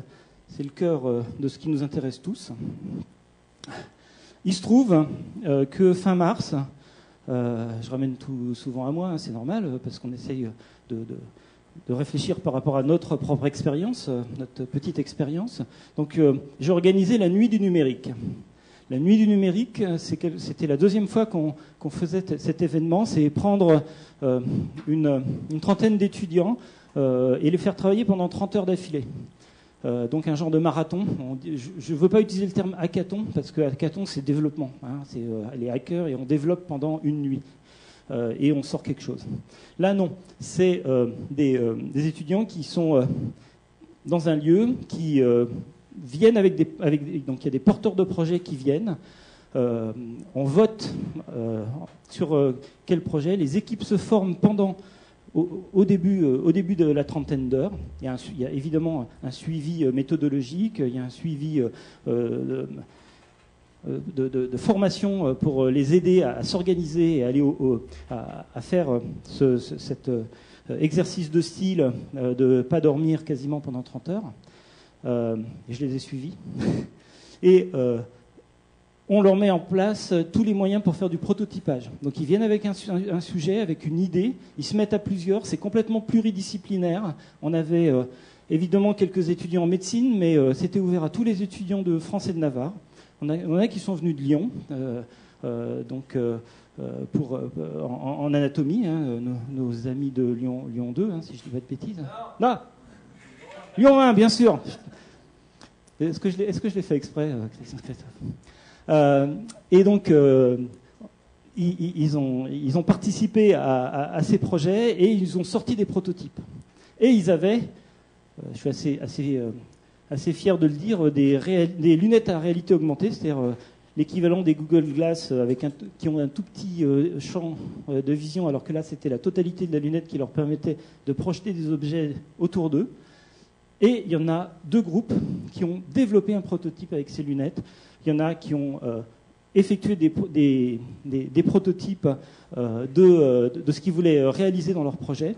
c'est le cœur de ce qui nous intéresse tous. Il se trouve que fin mars, je ramène tout souvent à moi, hein, c'est normal, parce qu'on essaye de réfléchir par rapport à notre propre expérience, notre petite expérience. Donc j'ai organisé la Nuit du numérique. La Nuit du numérique, c'était la deuxième fois qu'on faisait cet événement, c'est prendre une trentaine d'étudiants et les faire travailler pendant 30 heures d'affilée. Donc un genre de marathon. Je ne veux pas utiliser le terme hackathon, parce que hackathon, c'est développement. Hein, c'est les hackers, et on développe pendant une nuit. Et on sort quelque chose. Là, non. C'est des étudiants qui sont dans un lieu, qui viennent donc il y a des porteurs de projets qui viennent. On vote sur quel projet. Les équipes se forment au début de la trentaine d'heures. Il y a évidemment un suivi méthodologique, il y a un suivi de formation pour les aider à s'organiser et aller à faire cet exercice de style de ne pas dormir quasiment pendant 30 heures. Et je les ai suivis. Et on leur met en place tous les moyens pour faire du prototypage. Donc ils viennent avec un sujet, avec une idée, ils se mettent à plusieurs, c'est complètement pluridisciplinaire. On avait évidemment quelques étudiants en médecine, mais c'était ouvert à tous les étudiants de France et de Navarre. On a qui sont venus de Lyon, en anatomie, hein, nos amis de Lyon 2, hein, si je ne dis pas de bêtises. Non, Lyon 1, bien sûr. Est-ce que je l'ai fait exprès, Christian Christophe? Et donc, ils ont participé à ces projets et ils ont sorti des prototypes. Et ils avaient, je suis assez fier de le dire, des lunettes à réalité augmentée, c'est-à-dire l'équivalent des Google Glass qui ont un tout petit champ de vision, alors que là, c'était la totalité de la lunette qui leur permettait de projeter des objets autour d'eux. Et il y en a 2 groupes qui ont développé un prototype avec ces lunettes. Il y en a qui ont effectué des prototypes de ce qu'ils voulaient réaliser dans leur projet.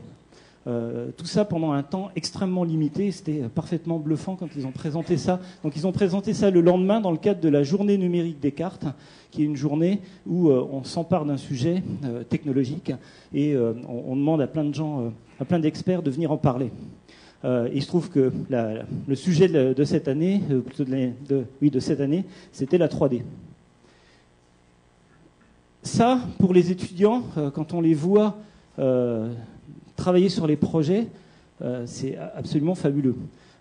Tout ça pendant un temps extrêmement limité. C'était parfaitement bluffant quand ils ont présenté ça. Donc ils ont présenté ça le lendemain dans le cadre de la journée numérique des cartes, qui est une journée où on s'empare d'un sujet technologique et on demande à plein de gens, à plein d'experts de venir en parler. Il se trouve que le sujet de cette année, de cette année, c'était la 3D. Ça, pour les étudiants, quand on les voit travailler sur les projets, c'est absolument fabuleux.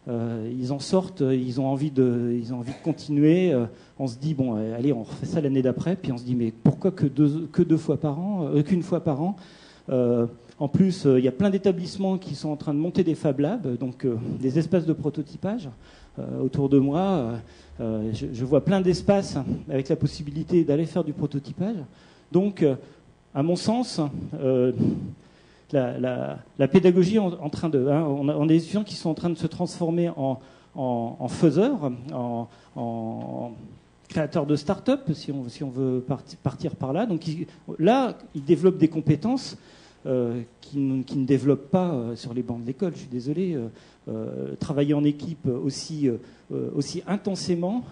Ils en sortent, ils ont envie de continuer. On se dit bon, allez, on refait ça l'année d'après. Puis on se dit mais pourquoi que 2 fois par an, qu'une fois par an? En plus, il y a plein d'établissements qui sont en train de monter des Fab Labs, donc des espaces de prototypage. Autour de moi, je vois plein d'espaces avec la possibilité d'aller faire du prototypage. Donc, à mon sens, la pédagogie en train de... Hein, on a des étudiants qui sont en train de se transformer en faiseurs, en créateurs de start-up, si on veut partir par là. Donc là, ils développent des compétences qui ne développent pas sur les bancs de l'école. Je suis désolé. Travailler en équipe aussi intensément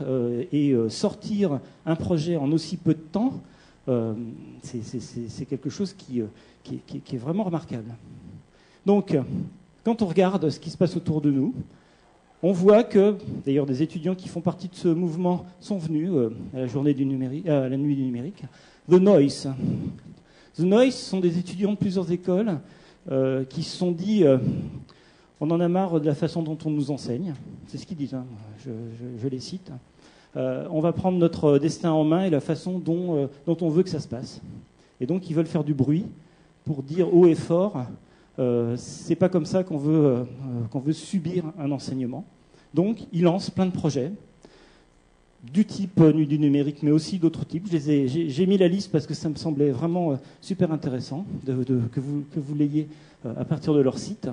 et sortir un projet en aussi peu de temps, c'est quelque chose qui est vraiment remarquable. Donc, quand on regarde ce qui se passe autour de nous, on voit que, d'ailleurs, des étudiants qui font partie de ce mouvement sont venus à la journée du numérique, à la nuit du numérique. The Noise. The Noise sont des étudiants de plusieurs écoles qui se sont dit on en a marre de la façon dont on nous enseigne. C'est ce qu'ils disent, hein. Je les cite. On va prendre notre destin en main et la façon dont on veut que ça se passe. Et donc, ils veulent faire du bruit pour dire haut et fort c'est pas comme ça qu'on veut subir un enseignement. Donc, ils lancent plein de projets du type Nuit du numérique, mais aussi d'autres types. J'ai mis la liste parce que ça me semblait vraiment super intéressant que vous l'ayez à partir de leur site.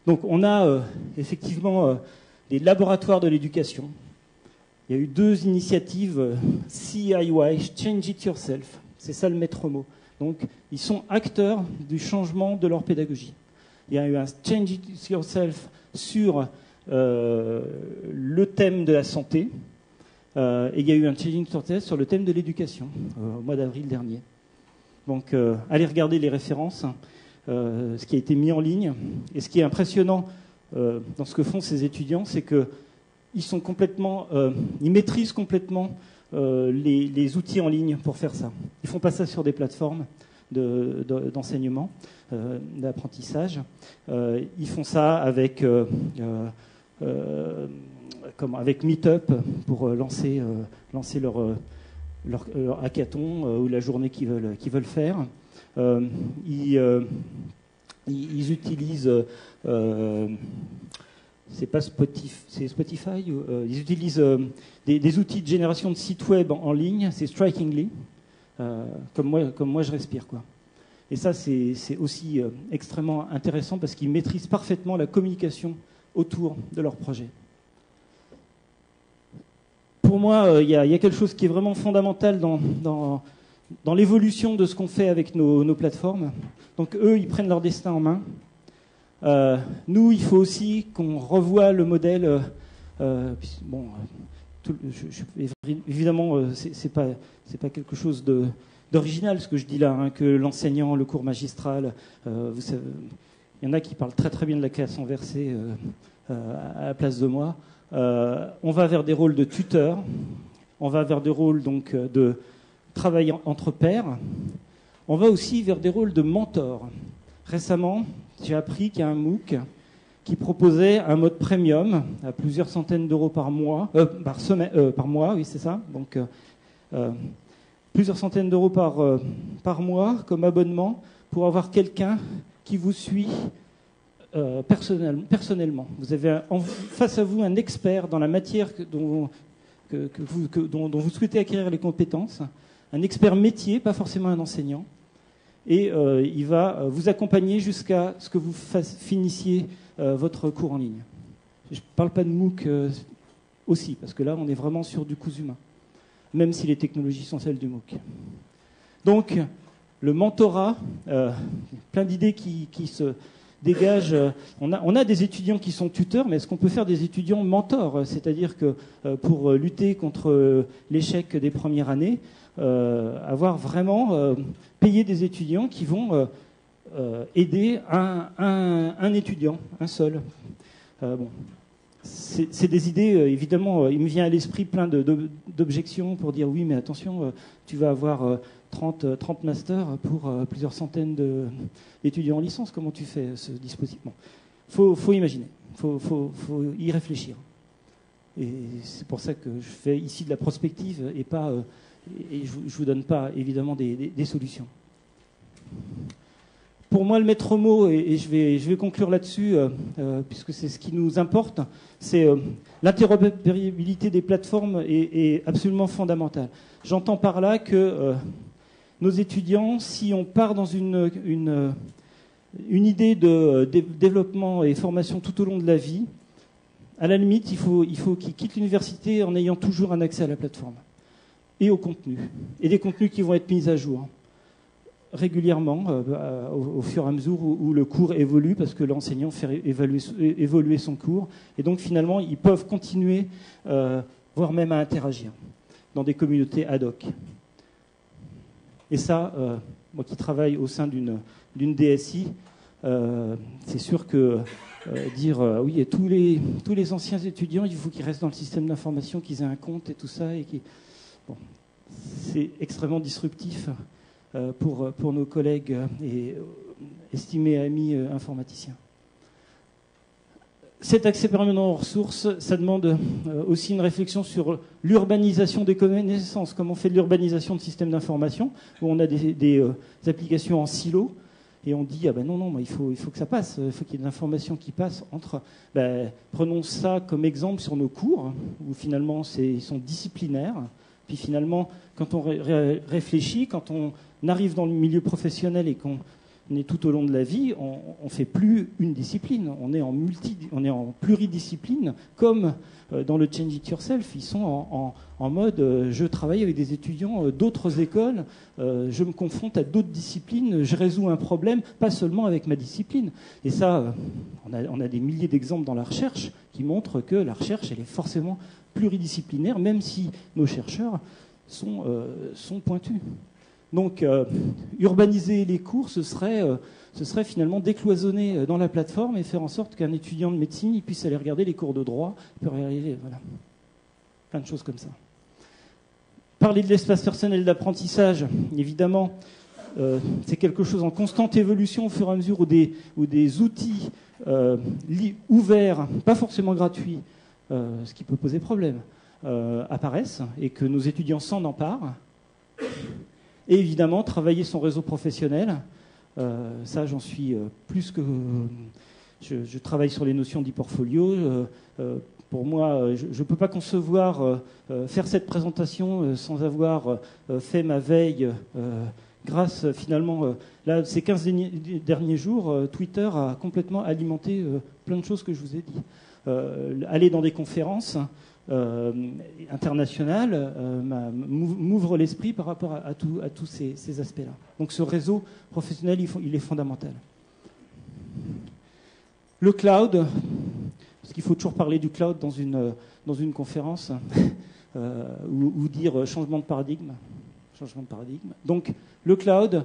Donc, on a effectivement les laboratoires de l'éducation. Il y a eu 2 initiatives CIY, Change It Yourself. C'est ça le maître mot. Donc, ils sont acteurs du changement de leur pédagogie. Il y a eu un Change It Yourself sur le thème de la santé, et il y a eu un Change It Yourself sur le thème de l'éducation, au mois d'avril dernier. Donc, allez regarder les références, ce qui a été mis en ligne. Et ce qui est impressionnant dans ce que font ces étudiants, c'est qu'ils sont complètement, ils maîtrisent complètement les outils en ligne pour faire ça. Ils font pas ça sur des plateformes d'enseignement, d'apprentissage. Ils font ça avec Meetup pour lancer leur hackathon ou la journée qu'ils veulent faire. Ils utilisent c'est pas Spotify, c'est Spotify. Ils utilisent des outils de génération de sites web en ligne, c'est Strikingly, comme moi je respire, quoi. Et ça, c'est aussi extrêmement intéressant parce qu'ils maîtrisent parfaitement la communication autour de leur projet. Pour moi, il y a quelque chose qui est vraiment fondamental dans l'évolution de ce qu'on fait avec nos plateformes. Donc eux, ils prennent leur destin en main. Nous, il faut aussi qu'on revoie le modèle. Évidemment, c'est pas quelque chose d'original ce que je dis là, hein, que l'enseignant, le cours magistral. Vous savez, il y en a qui parlent très très bien de la classe inversée à la place de moi. On va vers des rôles de tuteurs. On va vers des rôles donc de travail entre pairs. On va aussi vers des rôles de mentors. Récemment, j'ai appris qu'il y a un MOOC qui proposait un mode premium à plusieurs centaines d'euros par mois, par mois, oui c'est ça. Donc plusieurs centaines d'euros par mois comme abonnement pour avoir quelqu'un qui vous suit personnellement. Vous avez face à vous un expert dans la matière dont vous souhaitez acquérir les compétences, un expert métier, pas forcément un enseignant. Et il va vous accompagner jusqu'à ce que vous finissiez votre cours en ligne. Je ne parle pas de MOOC aussi, parce que là, on est vraiment sur du cousu humain, même si les technologies sont celles du MOOC. Donc, le mentorat, plein d'idées qui se dégagent. On a des étudiants qui sont tuteurs, mais est-ce qu'on peut faire des étudiants mentors ? C'est-à-dire que pour lutter contre l'échec des premières années, avoir vraiment payé des étudiants qui vont aider un étudiant, un seul. C'est des idées, évidemment, il me vient à l'esprit plein d'objections pour dire oui, mais attention, tu vas avoir 30 masters pour plusieurs centaines d'étudiants en licence. Comment tu fais ce dispositif ? Faut imaginer, faut y réfléchir. Et c'est pour ça que je fais ici de la prospective et pas... Et je ne vous donne pas, évidemment, des solutions. Pour moi, le maître mot, et je vais conclure là-dessus, puisque c'est ce qui nous importe, c'est l'interopérabilité des plateformes est absolument fondamentale. J'entends par là que nos étudiants, si on part dans une idée de développement et formation tout au long de la vie, à la limite, il faut qu'ils quittent l'université en ayant toujours un accès à la plateforme et au contenu, et des contenus qui vont être mis à jour. régulièrement au fur et à mesure où le cours évolue, parce que l'enseignant fait évoluer son cours. Et donc finalement, ils peuvent continuer, voire même à interagir dans des communautés ad hoc. Et ça, moi qui travaille au sein d'une DSI, c'est sûr que dire oui, et tous les anciens étudiants, il faut qu'ils restent dans le système d'information, qu'ils aient un compte et tout ça, bon, c'est extrêmement disruptif pour nos collègues et estimés amis informaticiens. Cet accès permanent aux ressources, ça demande aussi une réflexion sur l'urbanisation des connaissances, comme on fait de l'urbanisation de systèmes d'information, où on a des applications en silo, et on dit, ah ben non, il faut que ça passe, il faut qu'il y ait de l'information qui passe entre... prenons ça comme exemple sur nos cours, où finalement ils sont disciplinaires, puis finalement, quand on réfléchit, quand on arrive dans le milieu professionnel et qu'on est tout au long de la vie, on ne fait plus une discipline, on est en pluridiscipline, comme dans le Change It Yourself, ils sont en mode je travaille avec des étudiants d'autres écoles, je me confronte à d'autres disciplines, je résous un problème, pas seulement avec ma discipline. Et ça, on a des milliers d'exemples dans la recherche qui montrent que la recherche, elle est forcément pluridisciplinaire, même si nos chercheurs sont pointus. Donc, urbaniser les cours, ce serait finalement décloisonner dans la plateforme et faire en sorte qu'un étudiant de médecine il puisse aller regarder les cours de droit, il peut regarder, voilà, plein de choses comme ça. Parler de l'espace personnel d'apprentissage, évidemment, c'est quelque chose en constante évolution au fur et à mesure où des outils ouverts, pas forcément gratuits, ce qui peut poser problème, apparaissent et que nos étudiants s'en emparent. Et évidemment, travailler son réseau professionnel, ça j'en suis plus que... Je travaille sur les notions d'e-portfolio. Pour moi, je ne peux pas concevoir faire cette présentation sans avoir fait ma veille grâce finalement... là, ces 15 derniers jours, Twitter a complètement alimenté plein de choses que je vous ai dit. Aller dans des conférences... international m'ouvre l'esprit par rapport à tous ces aspects-là. Donc ce réseau professionnel, il est fondamental. Le cloud, parce qu'il faut toujours parler du cloud dans une conférence, ou dire changement de paradigme. Donc le cloud,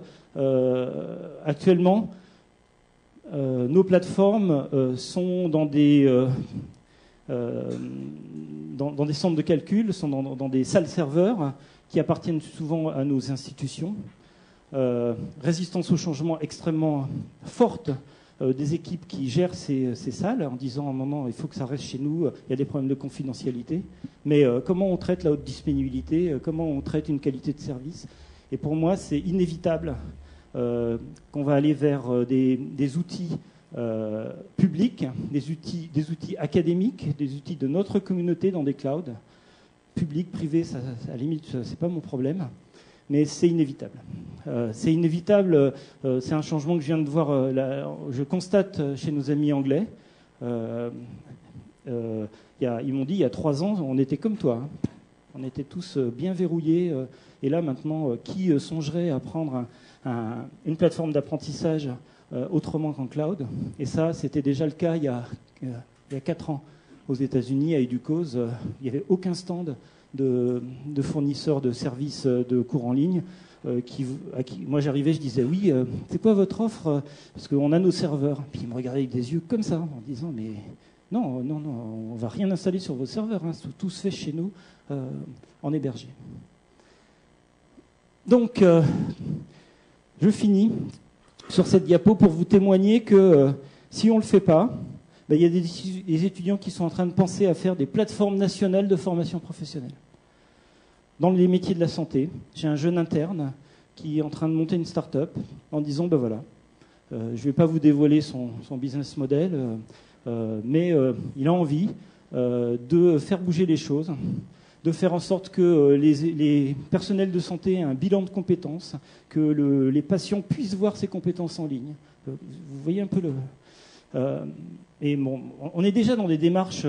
actuellement, nos plateformes sont dans des... dans des centres de calcul, sont dans des salles serveurs qui appartiennent souvent à nos institutions. Résistance au changement extrêmement forte des équipes qui gèrent ces salles en disant à un moment il faut que ça reste chez nous, il y a des problèmes de confidentialité. Mais comment on traite la haute disponibilité, comment on traite une qualité de service. Et pour moi, c'est inévitable qu'on va aller vers des outils publics, des outils académiques, des outils de notre communauté dans des clouds, publics, privés, ça, à la limite, c'est pas mon problème, mais c'est inévitable. C'est inévitable, c'est un changement que je viens de voir, je constate chez nos amis anglais. Ils m'ont dit, il y a 3 ans, on était comme toi, hein. On était tous bien verrouillés, et là maintenant, qui songerait à prendre une plateforme d'apprentissage autrement qu'en cloud. Et ça, c'était déjà le cas il y a 4 ans aux États-Unis, à Educause. Il n'y avait aucun stand de fournisseurs de services de cours en ligne. Moi, j'arrivais, je disais, oui, c'est quoi votre offre? Parce qu'on a nos serveurs. Puis ils me regardaient avec des yeux comme ça, en disant, mais non, on ne va rien installer sur vos serveurs. Hein. Tout se fait chez nous, en hébergé. Donc, je finis sur cette diapo pour vous témoigner que si on ne le fait pas, il y a des étudiants qui sont en train de penser à faire des plateformes nationales de formation professionnelle. Dans les métiers de la santé, j'ai un jeune interne qui est en train de monter une start-up en disant, voilà, je ne vais pas vous dévoiler son business model, mais il a envie de faire bouger les choses, de faire en sorte que les personnels de santé aient un bilan de compétences, que les patients puissent voir ces compétences en ligne. Vous voyez un peu et bon, on est déjà dans des démarches.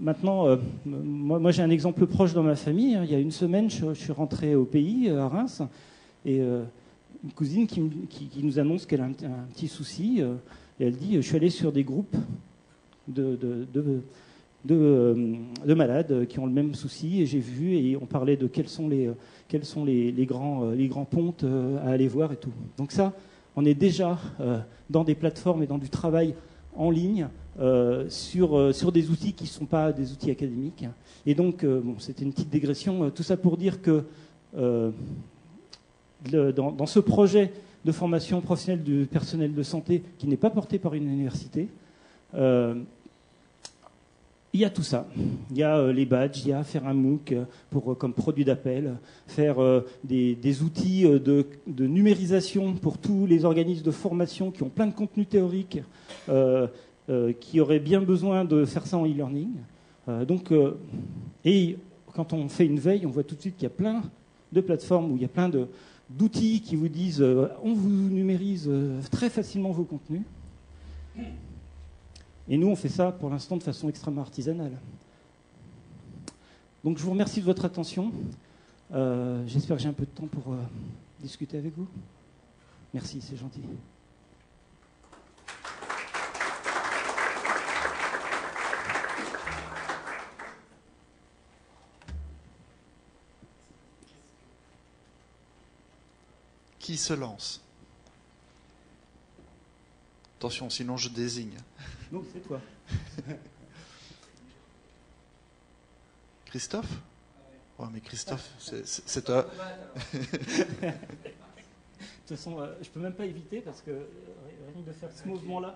Maintenant, moi j'ai un exemple proche dans ma famille. Il y a une semaine, je suis rentré au pays, à Reims, et une cousine qui nous annonce qu'elle a un petit souci. Et elle dit, je suis allée sur des groupes de malades qui ont le même souci, et j'ai vu, et on parlait de quels sont les grands pontes à aller voir et tout. Donc ça, on est déjà dans des plateformes et dans du travail en ligne sur des outils qui ne sont pas des outils académiques. Et donc, c'était une petite digression, tout ça pour dire que dans ce projet de formation professionnelle du personnel de santé qui n'est pas porté par une université, il y a tout ça. Il y a les badges, il y a faire un MOOC comme produit d'appel, faire des outils de numérisation pour tous les organismes de formation qui ont plein de contenus théoriques, qui auraient bien besoin de faire ça en e-learning. Et quand on fait une veille, on voit tout de suite qu'il y a plein de plateformes où il y a plein d'outils qui vous disent on vous numérise très facilement vos contenus. Et nous, on fait ça pour l'instant de façon extrêmement artisanale. Donc je vous remercie de votre attention. J'espère que j'ai un peu de temps pour discuter avec vous. Merci, c'est gentil. Qui se lance? Attention, sinon je désigne. Non, c'est toi. Christophe? Ouais, mais Christophe, c'est toi. De toute façon, je peux même pas éviter parce que rien que de faire ce mouvement-là,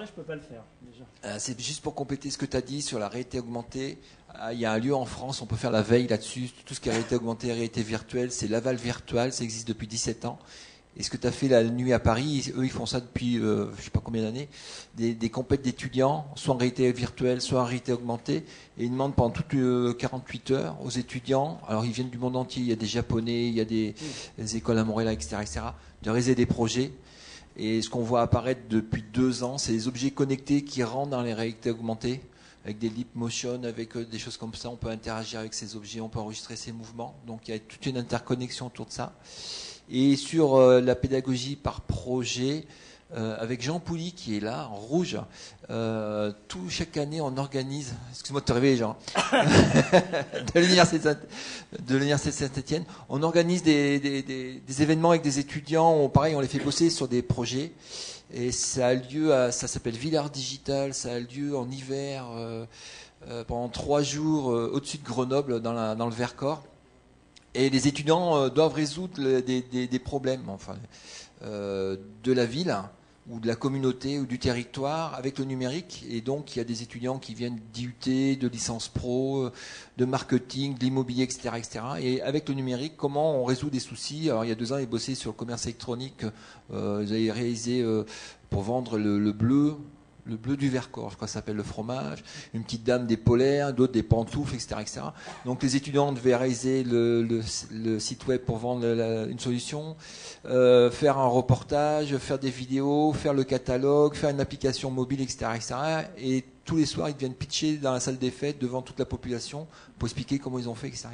je peux pas le faire déjà. C'est juste pour compléter ce que tu as dit sur la réalité augmentée. Il y a un lieu en France, on peut faire la veille là-dessus. Tout ce qui est réalité augmentée, réalité virtuelle, c'est Laval Virtual, ça existe depuis 17 ans. Et ce que tu as fait la nuit à Paris, eux ils font ça depuis je sais pas combien d'années, des compètes d'étudiants, soit en réalité virtuelle, soit en réalité augmentée, et ils demandent pendant toutes 48 heures aux étudiants, alors ils viennent du monde entier, il y a des Japonais, il y a des écoles à Montréal, etc., de réaliser des projets. Et ce qu'on voit apparaître depuis 2 ans, c'est les objets connectés qui rentrent dans les réalités augmentées, avec des leap motion, avec des choses comme ça, on peut interagir avec ces objets, on peut enregistrer ces mouvements, donc il y a toute une interconnexion autour de ça. Et sur la pédagogie par projet, avec Jean Pouly qui est là, en rouge, chaque année on organise, excuse-moi de te réveiller Jean, de l'Université de Saint-Étienne, on organise des événements avec des étudiants, pareil on les fait bosser sur des projets, et ça a lieu, ça s'appelle Villard Digital, ça a lieu en hiver, pendant 3 jours au-dessus de Grenoble, dans le Vercors. Et les étudiants doivent résoudre des problèmes de la ville ou de la communauté ou du territoire avec le numérique. Et donc, il y a des étudiants qui viennent d'IUT, de licence pro, de marketing, de l'immobilier, etc., etc. Et avec le numérique, comment on résout des soucis? Alors, il y a 2 ans, ils bossaient sur le commerce électronique. Ils avaient réalisé pour vendre le bleu du Vercors, je crois que ça s'appelle le fromage, une petite dame des polaires, d'autres des pantoufles, etc., etc. Donc les étudiants devaient réaliser le site web pour vendre une solution, faire un reportage, faire des vidéos, faire le catalogue, faire une application mobile, etc., etc. Et tous les soirs, ils viennent pitcher dans la salle des fêtes devant toute la population pour expliquer comment ils ont fait, etc.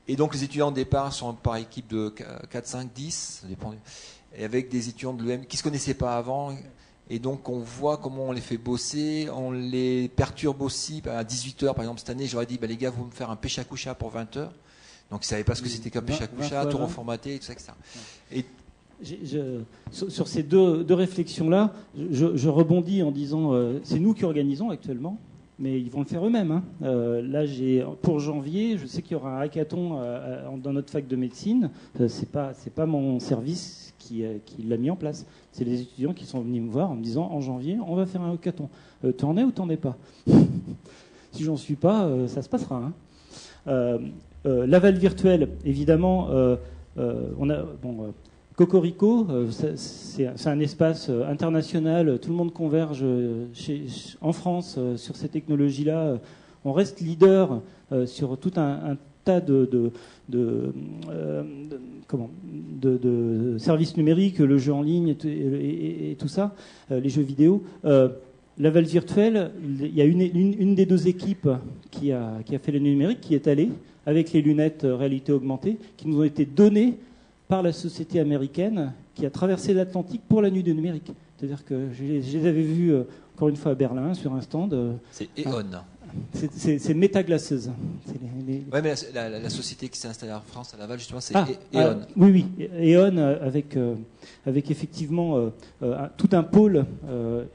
Et donc les étudiants au départ sont par équipe de 4, 5, 10, ça dépend, et avec des étudiants de l'EM qui ne se connaissaient pas avant. Et donc, on voit comment on les fait bosser, on les perturbe aussi. À 18h, par exemple, cette année, j'aurais dit, les gars, vous me faire un pécha-coucha pour 20h. Donc, ils ne savaient pas ce que c'était qu'un pécha-coucha, tout reformaté, et tout ça, etc. Et sur ces deux réflexions-là, je rebondis en disant, c'est nous qui organisons actuellement, mais ils vont le faire eux-mêmes. Là, pour janvier, je sais qu'il y aura un hackathon dans notre fac de médecine. C'est pas mon service qui l'a mis en place. C'est les étudiants qui sont venus me voir en me disant en janvier, on va faire un hackathon. T'en es ou t'en es pas? Si j'en suis pas, ça se passera. Laval virtuel, évidemment, Cocorico, c'est un espace international. Tout le monde converge en France sur ces technologies-là. On reste leader sur tout un tas de services numériques, le jeu en ligne et tout ça, les jeux vidéo. Laval Virtuel, il y a une des 2 équipes qui a fait le numérique, qui est allée avec les lunettes réalité augmentée, qui nous ont été données par la société américaine qui a traversé l'Atlantique pour la nuit du numérique. C'est-à-dire que je les avais vus, encore une fois, à Berlin, sur un stand. C'est E.ON. C'est Metaglasses. Oui, mais la société qui s'est installée en France, à Laval, justement, c'est E.ON. Oui, E.ON, avec effectivement tout un pôle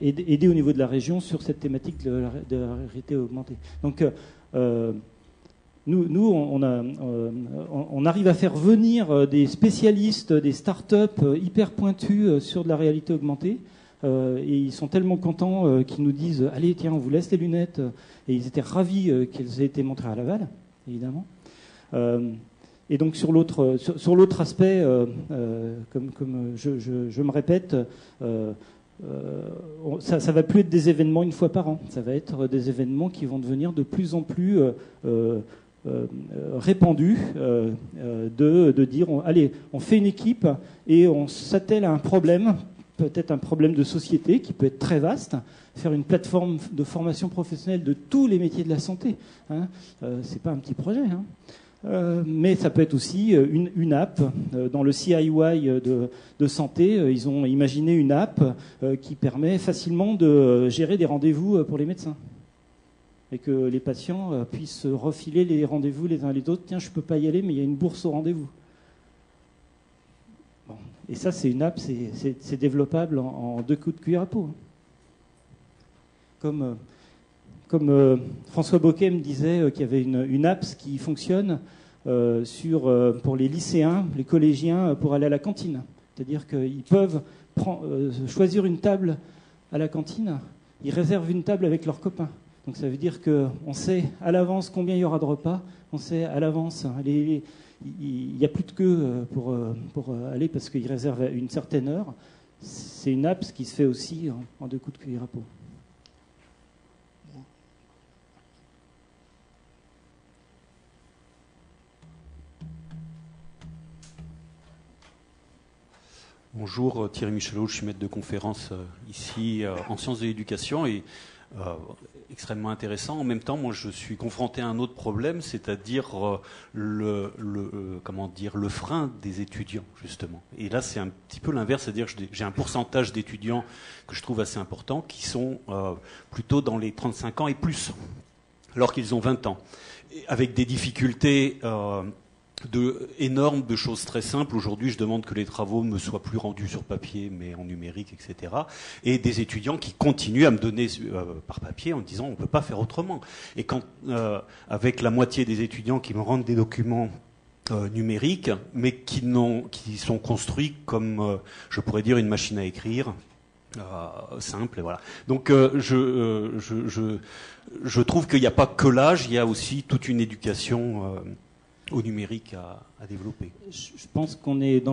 aidé au niveau de la région sur cette thématique de la réalité augmentée. Donc, nous, on arrive à faire venir des spécialistes, des start-up hyper pointus sur de la réalité augmentée. Et ils sont tellement contents qu'ils nous disent « Allez, tiens, on vous laisse les lunettes ». Et ils étaient ravis qu'elles aient été montrées à Laval, évidemment. Et donc sur l'autre aspect, comme je me répète, ça va plus être des événements une fois par an. Ça va être des événements qui vont devenir de plus en plus répandus, de dire allez, on fait une équipe et on s'attelle à un problème, peut-être un problème de société qui peut être très vaste, faire une plateforme de formation professionnelle de tous les métiers de la santé. Hein. C'est pas un petit projet. Hein. Mais ça peut être aussi une app. Dans le CIY de santé, ils ont imaginé une app qui permet facilement de gérer des rendez-vous pour les médecins. Et que les patients puissent refiler les rendez-vous les uns les autres. Tiens, je peux pas y aller, mais il y a une bourse au rendez-vous. Bon. Et ça, c'est une app, c'est développable en 2 coups de cuillère à peau. Comme François Bocquet me disait qu'il y avait une app qui fonctionne pour les lycéens, les collégiens, pour aller à la cantine. C'est-à-dire qu'ils peuvent choisir une table à la cantine, ils réservent une table avec leurs copains. Donc ça veut dire qu'on sait à l'avance combien il y aura de repas, on sait à l'avance, il n'y a plus de queue pour aller parce qu'ils réservent à une certaine heure. C'est une app qui se fait aussi en 2 coups de cuillère à peau. Bonjour, Thierry Michelot, je suis maître de conférence ici en sciences de l'éducation et extrêmement intéressant. En même temps, moi, je suis confronté à un autre problème, c'est-à-dire le frein des étudiants, justement. Et là, c'est un petit peu l'inverse, c'est-à-dire que j'ai un pourcentage d'étudiants que je trouve assez important qui sont plutôt dans les 35 ans et plus, alors qu'ils ont 20 ans, avec des difficultés énormes de choses très simples. Aujourd'hui, je demande que les travaux ne soient plus rendus sur papier, mais en numérique, etc. Et des étudiants qui continuent à me donner par papier en me disant on ne peut pas faire autrement. Et quand, avec la moitié des étudiants qui me rendent des documents numériques, mais qui sont construits comme, je pourrais dire, une machine à écrire, simple, et voilà. Donc, je trouve qu'il n'y a pas que l'âge, il y a aussi toute une éducation au numérique à développer. Je pense qu'on est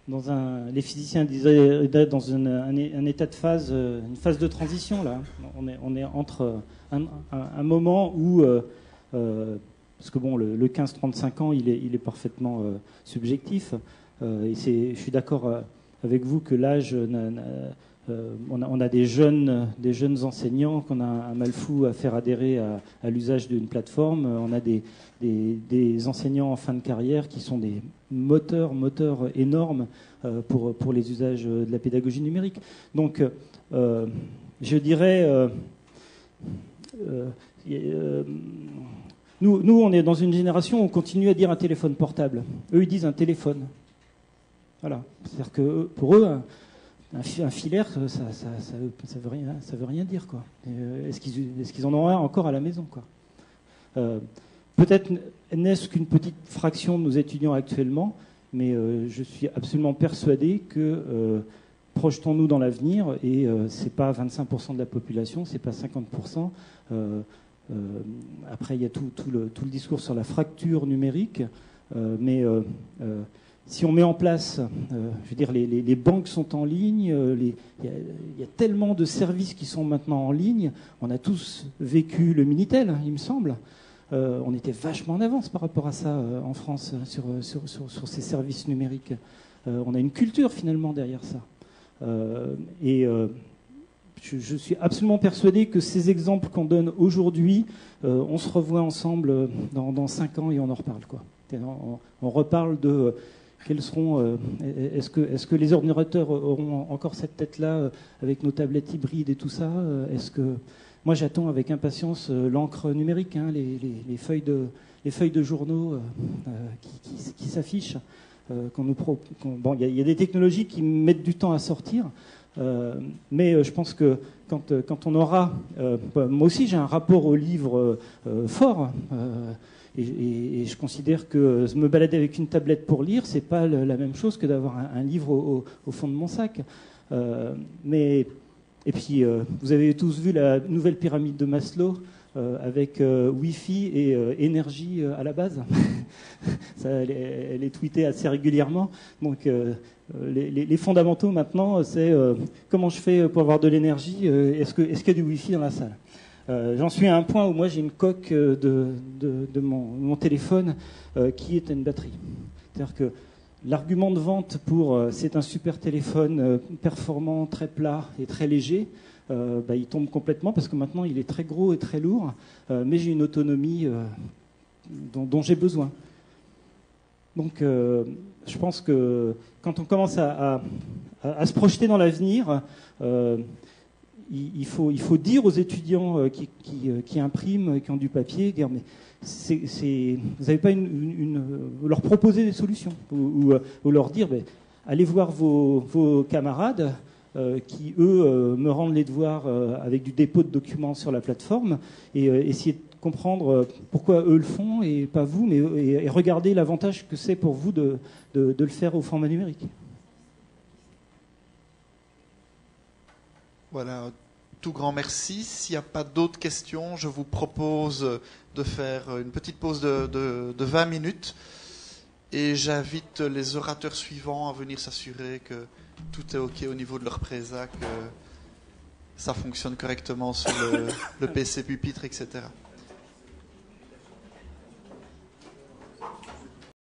les physiciens disaient dans un état de phase, une phase de transition là. On est entre un moment où parce que bon, le 15-35 ans, il est parfaitement subjectif. Et je suis d'accord avec vous que l'âge on a des jeunes enseignants qu'on a un mal fou à faire adhérer à l'usage d'une plateforme. On a des enseignants en fin de carrière qui sont des moteurs énormes pour les usages de la pédagogie numérique. Donc, je dirais, nous, on est dans une génération où on continue à dire un téléphone portable. Eux, ils disent un téléphone. Voilà. C'est-à-dire que pour eux, un filaire, ça veut rien dire, quoi. Est-ce qu'ils en ont un encore à la maison, quoi. Peut-être n'est-ce qu'une petite fraction de nos étudiants actuellement, mais je suis absolument persuadé que projetons-nous dans l'avenir et c'est pas 25% de la population, c'est pas 50%. Après, il y a tout le discours sur la fracture numérique, mais si on met en place, je veux dire, les banques sont en ligne, il y a tellement de services qui sont maintenant en ligne. On a tous vécu le Minitel, il me semble. On était vachement en avance par rapport à ça en France sur ces services numériques. On a une culture finalement derrière ça. Je suis absolument persuadé que ces exemples qu'on donne aujourd'hui, on se revoit ensemble dans 5 ans et on en reparle, quoi. On reparle de quels seront, est-ce que les ordinateurs auront encore cette tête-là avec nos tablettes hybrides et tout ça? Moi, j'attends avec impatience l'encre numérique, hein, les feuilles de journaux qui s'affichent. Bon, il y a des technologies qui mettent du temps à sortir, mais je pense que quand on aura... moi aussi, j'ai un rapport au livre fort, et je considère que me balader avec une tablette pour lire, c'est pas la même chose que d'avoir un livre au fond de mon sac. Et puis, vous avez tous vu la nouvelle pyramide de Maslow, avec Wi-Fi et énergie à la base. Ça, elle est tweetée assez régulièrement. Donc, les fondamentaux maintenant, c'est comment je fais pour avoir de l'énergie. Est-ce qu'il y a du Wi-Fi dans la salle? J'en suis à un point où moi j'ai une coque de mon téléphone qui est une batterie. C'est-à-dire que l'argument de vente pour c'est un super téléphone performant, très plat et très léger, il tombe complètement parce que maintenant il est très gros et très lourd, mais j'ai une autonomie dont j'ai besoin. Donc je pense que quand on commence à se projeter dans l'avenir, il faut dire aux étudiants qui impriment, qui ont du papier, dire mais vous n'avez pas leur proposer des solutions ou leur dire allez voir vos camarades qui eux me rendent les devoirs avec du dépôt de documents sur la plateforme et essayer de comprendre pourquoi eux le font et pas vous, mais et regarder l'avantage que c'est pour vous de le faire au format numérique. Voilà, tout grand merci. S'il n'y a pas d'autres questions, je vous propose de faire une petite pause de 20 minutes et j'invite les orateurs suivants à venir s'assurer que tout est OK au niveau de leur présa, que ça fonctionne correctement sur le PC pupitre, etc.